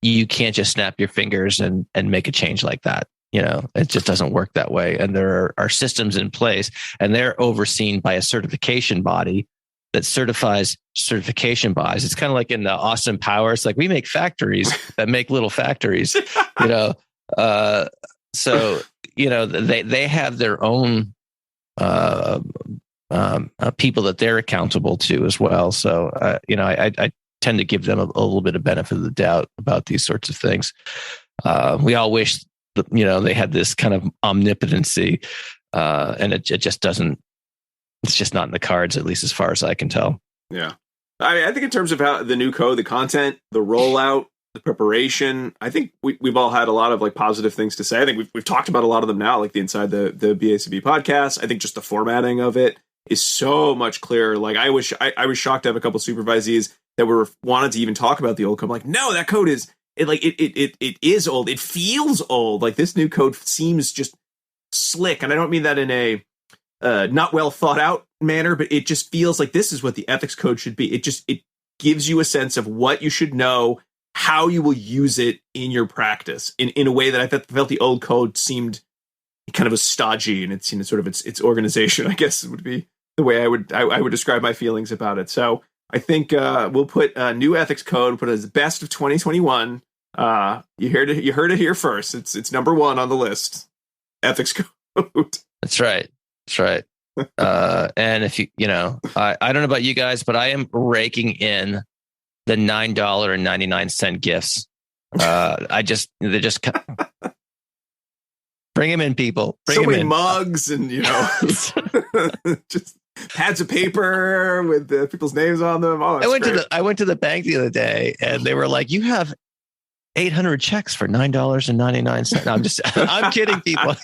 you can't just snap your fingers and make a change like that. It just doesn't work that way. And there are systems in place, and they're overseen by a certification body that certifies certification bodies. It's kind of like in the Austin Powers, like we make factories that make little factories, you know. So you know they have their own people that they're accountable to as well. So you know, I tend to give them a little bit of benefit of the doubt about these sorts of things. We all wish that, you know, they had this kind of omnipotency, and it just doesn't. It's just not in the cards, at least as far as I can tell. Yeah. I think in terms of how the new code, the content, the rollout, the preparation, I think we've all had a lot of like positive things to say. I think we've talked about a lot of them now, like the inside the BACB podcast. I think just the formatting of it is so much clearer. Like I was shocked to have a couple supervisees that wanted to even talk about the old code. I'm like, no, that code is it is old. It feels old. Like this new code seems just slick. And I don't mean that in a not well thought out manner, but it just feels like this is what the ethics code should be. It gives you a sense of what you should know, how you will use it in your practice in a way that I felt the old code seemed kind of a stodgy, and it's, you know, sort of its organization, I guess would be the way I would describe my feelings about it. So I think we'll put a new ethics code, put it as best of 2021. You heard it here first. It's number one on the list. Ethics code. That's right. That's right. And if you know, I don't know about you guys, but I am raking in the $9.99 gifts. They just bring them in, people. Bring so them many in. mugs and, you know, just pads of paper with people's names on them. Oh, I went to the bank the other day, and they were like, "You have 800 checks for $9.99." No, I'm kidding, people.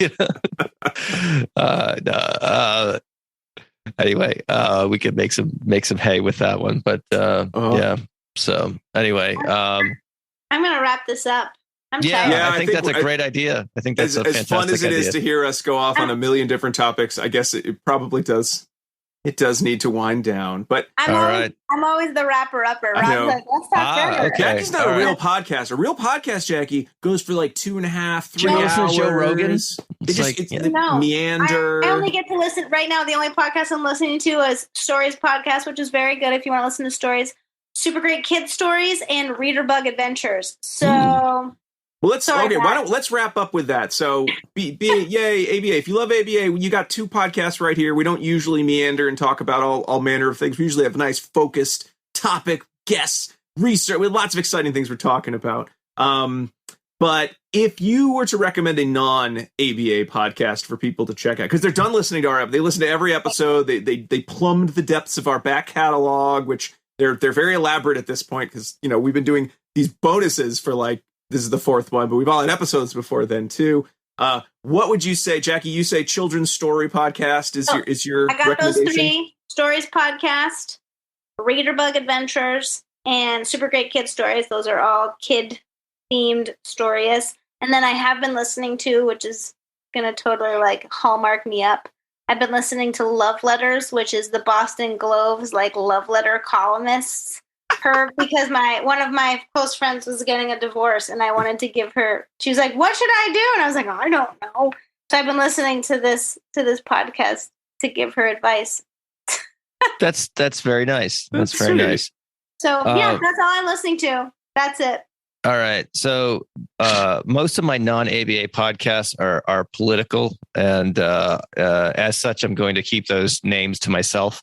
Anyway, we could make some hay with that one, but yeah. So anyway, I'm gonna wrap this up. I think that's a great idea. I think that's a fantastic idea. As fun as it is to hear us go off on a million different topics, I guess it probably does. It does need to wind down, but I'm always the wrapper-upper. Rob's like, let's talk further. Okay. Jackie's not a real podcast. A real podcast, Jackie, goes for like 2.5, 3 hours. Joe Rogan. It's meander. I only get to listen right now. The only podcast I'm listening to is Stories Podcast, which is very good if you want to listen to stories. Super great kid stories and Reader Bug Adventures. So. Well, let's wrap up with that. So, yay, ABA. If you love ABA, you got 2 podcasts right here. We don't usually meander and talk about all manner of things. We usually have a nice focused topic, guests, research, with lots of exciting things we're talking about. But if you were to recommend a non-ABA podcast for people to check out, because they're done listening to our episode, they listen to every episode. They plumbed the depths of our back catalog, which they're very elaborate at this point, because, you know, we've been doing these bonuses for like. This is the 4th one, but we've all had episodes before then too. What would you say, Jackie? You say Children's Story Podcast is your I got recommendation? those 3: Stories Podcast, Reader Bug Adventures, and Super Great Kid Stories. Those are all kid-themed stories. And then I have been listening to, which is going to totally like hallmark me up, I've been listening to Love Letters, which is the Boston Globe's like love letter columnists. Because one of my close friends was getting a divorce, and I wanted to give her. She was like, "What should I do?" And I was like, "I don't know." So I've been listening to this podcast to give her advice. That's very nice. That's very nice. So yeah, that's all I'm listening to. That's it. All right. So most of my non-ABA podcasts are political, and as such, I'm going to keep those names to myself.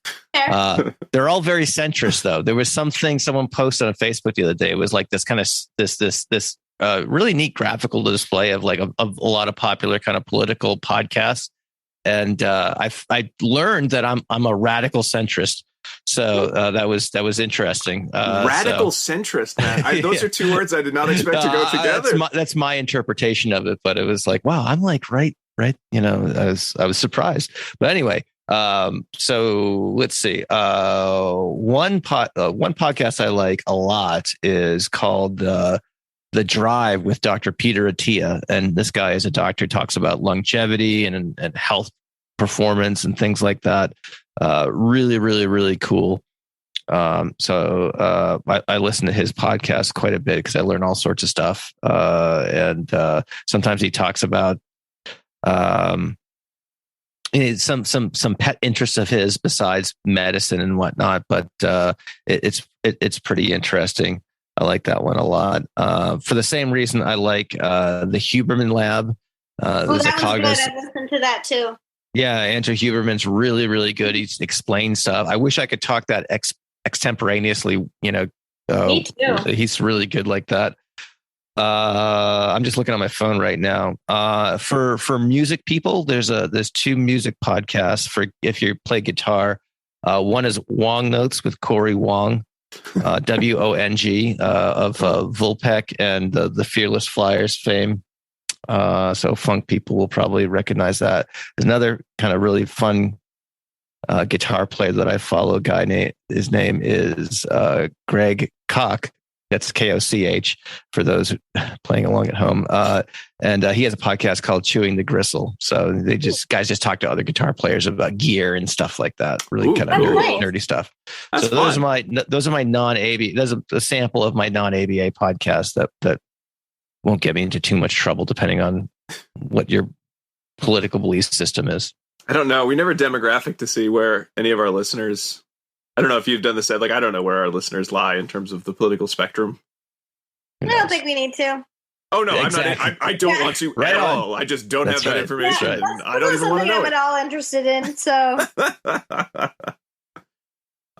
They're all very centrist, though. There was something someone posted on Facebook the other day. It was like this kind of this really neat graphical display of like a lot of popular kind of political podcasts, and I learned that I'm a radical centrist. So that was interesting. Radical centrist, man. Those are 2 words I did not expect to go together. That's my interpretation of it, but it was like, wow, I'm like right. You know, I was surprised. But anyway, so let's see. One podcast I like a lot is called The Drive with Dr. Peter Attia, and this guy is a doctor, talks about longevity and health performance and things like that. Really, really, really cool. So I listen to his podcast quite a bit because I learn all sorts of stuff. And sometimes he talks about some pet interests of his besides medicine and whatnot, but it's pretty interesting. I like that one a lot. For the same reason I like the Huberman Lab. That was good. I listened to that too. Yeah, Andrew Huberman's really, really good. He explains stuff. I wish I could talk that extemporaneously. Me too. He's really good like that. I'm just looking on my phone right now. For music people, there's two music podcasts for if you play guitar. One is Wong Notes with Corey Wong, Wong, of Vulpec and the Fearless Flyers fame. So funk people will probably recognize that. There's another kind of really fun guitar player that I follow. His name is Greg Koch. That's Koch for those playing along at home. And he has a podcast called Chewing the Gristle. So guys just talk to other guitar players about gear and stuff like that. Really kind of nerdy stuff. That's so those are my non-ABA. There's a sample of my non-ABA podcast that won't get me into too much trouble depending on what your political belief system is. I don't know. We never demographic to see where any of our listeners. I don't know if you've done this. Like, I don't know where our listeners lie in terms of the political spectrum. I don't think we need to. Oh no, exactly. I'm not. I don't want to at all. I just don't have that information. Right. And I don't even want to know. I'm at all interested in. So.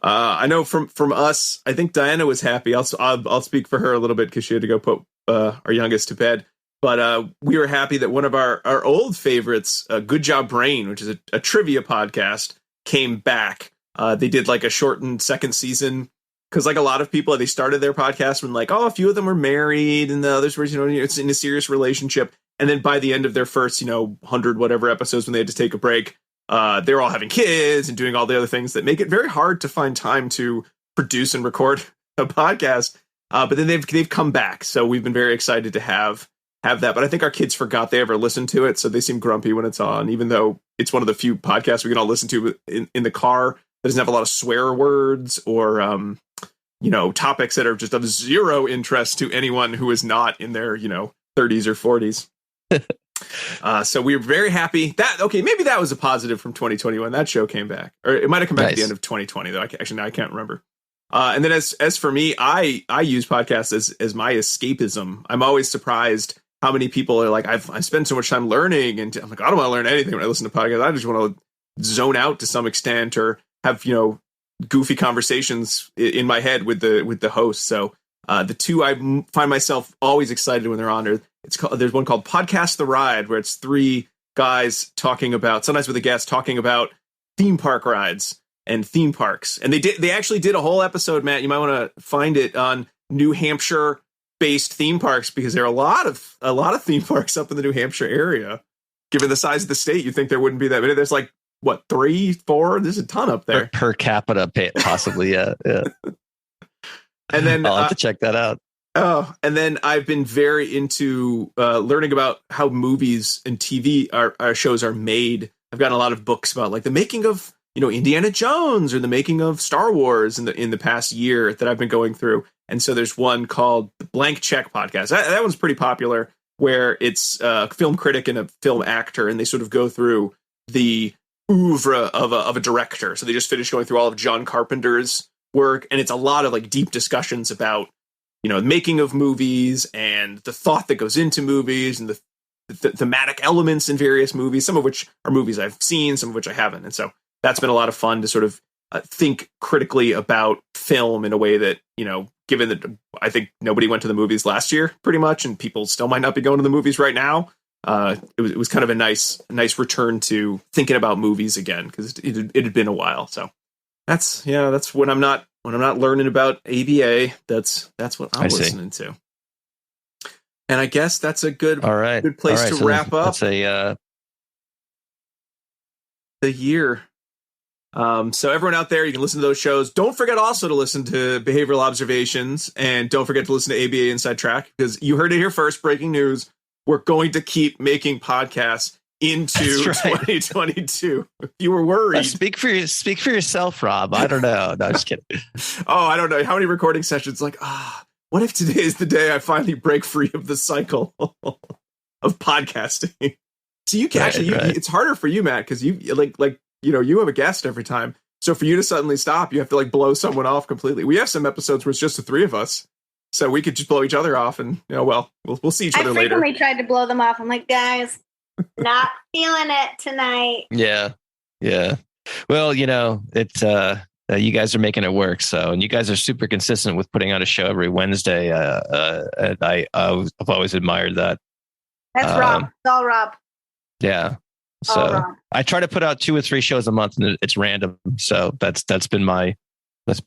I know from us. I think Diana was happy. I'll speak for her a little bit because she had to go put our youngest to bed. But we were happy that one of our old favorites, Good Job Brain, which is a trivia podcast, came back. They did like a shortened second season because like a lot of people, they started their podcast when like, a few of them were married and the others were, it's in a serious relationship. And then by the end of their first, 100 whatever episodes when they had to take a break, they're all having kids and doing all the other things that make it very hard to find time to produce and record a podcast. But then they've come back. So we've been very excited to have that. But I think our kids forgot they ever listened to it. So they seem grumpy when it's on, even though it's one of the few podcasts we can all listen to in the car that doesn't have a lot of swear words or, topics that are just of zero interest to anyone who is not in their, 30s or 40s. So we were very happy maybe that was a positive from 2021. That show came back, or it might've come back at the end of 2020 though. Now I can't remember. And then as for me, I use podcasts as my escapism. I'm always surprised how many people are like, I spend so much time learning, and I'm like, I don't want to learn anything when I listen to podcasts. I just want to zone out to some extent or have, goofy conversations in my head with the host. So the two I find myself always excited when they're on there's one called Podcast The Ride, where it's three guys talking about, sometimes with a guest, talking about theme park rides and theme parks. And they actually did a whole episode, Matt, you might want to find it, on New Hampshire based theme parks, because there are a lot of theme parks up in the New Hampshire area. Given the size of the state, you think there wouldn't be that many. There's like, what, 3, 4? There's a ton up there. Per capita, possibly, yeah. And then I'll have to check that out. Oh, and then I've been very into learning about how movies and TV our shows are made. I've gotten a lot of books about like the making of, Indiana Jones or the making of Star Wars in the past year that I've been going through. And so there's one called the Blank Check Podcast. That one's pretty popular, where it's a film critic and a film actor, and they sort of go through the oeuvre of a director. So they just finished going through all of John Carpenter's work, and it's a lot of like deep discussions about, making of movies and the thought that goes into movies and the thematic elements in various movies, some of which are movies I've seen, some of which I haven't. And so that's been a lot of fun to sort of think critically about film in a way that, given that I think nobody went to the movies last year pretty much, and people still might not be going to the movies right now. It was kind of a nice return to thinking about movies again, because it had been a while. So that's when I'm not learning about ABA. That's what I'm listening to. And I guess that's a good place to wrap up. That's the year. So everyone out there, you can listen to those shows. Don't forget also to listen to Behavioral Observations, and don't forget to listen to ABA Inside Track, because you heard it here first. Breaking news: we're going to keep making podcasts into 2022. If you were worried, speak for yourself, Rob. I don't know. No, I'm just kidding. I don't know how many recording sessions. Like, what if today is the day I finally break free of the cycle of podcasting? So you can it's harder for you, Matt, because you you have a guest every time. So for you to suddenly stop, you have to like blow someone off completely. We have some episodes where it's just the three of us, so we could just blow each other off, and we'll see each other later. I frequently tried to blow them off. I'm like, guys, not feeling it tonight. Yeah. Well, it's you guys are making it work. So, and you guys are super consistent with putting out a show every Wednesday. And I've always admired that. That's Rob. It's all Rob. Yeah. So I try to put out 2 or 3 shows a month, and it's random. So that's been my. But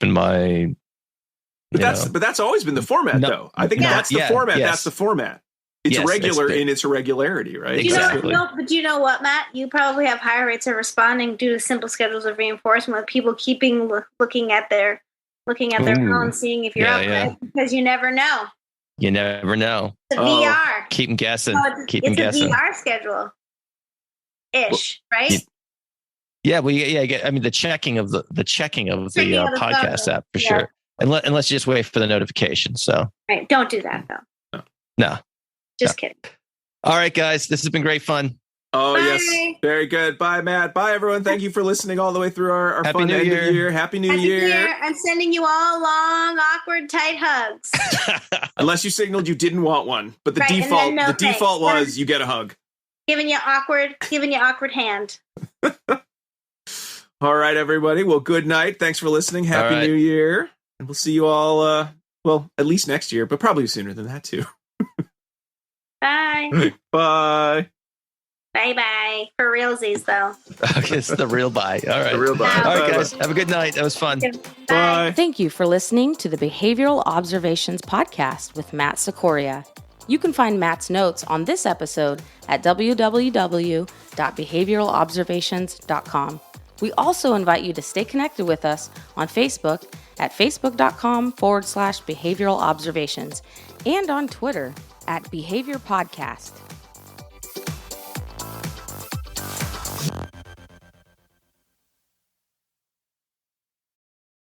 that's always been the format, though. I think that's the format. Yes. That's the format. It's regular in its irregularity, right? Exactly. But you know what, Matt? You probably have higher rates of responding due to simple schedules of reinforcement with people keeping looking at their phone, seeing if you're up, right? Because you never know. You never know. It's a VR. Keep them guessing. It's a VR schedule. Right? Yeah, well, I mean, the checking of the podcast app for sure. Unless you just wait for the notification. So right, don't do that though. No, just kidding. All right, guys, this has been great fun. Oh, bye. Yes, very good. Bye, Matt. Bye, everyone. Thank you for listening all the way through our fun end of the year. Happy New Year! I'm sending you all long, awkward, tight hugs. Unless you signaled you didn't want one, but the default was you get a hug. Giving you awkward hand. All right, everybody. Well, good night. Thanks for listening. Happy New Year. And we'll see you all, at least next year, but probably sooner than that, too. Bye. Bye. Bye-bye. For realsies, though. Okay, it's the real bye. All right. The real bye. All right, guys. Have a good night. That was fun. Bye. Thank you for listening to the Behavioral Observations Podcast with Matt Sikoria. You can find Matt's notes on this episode at www.behavioralobservations.com. We also invite you to stay connected with us on Facebook at facebook.com/behavioral observations and on Twitter at Behavior Podcast.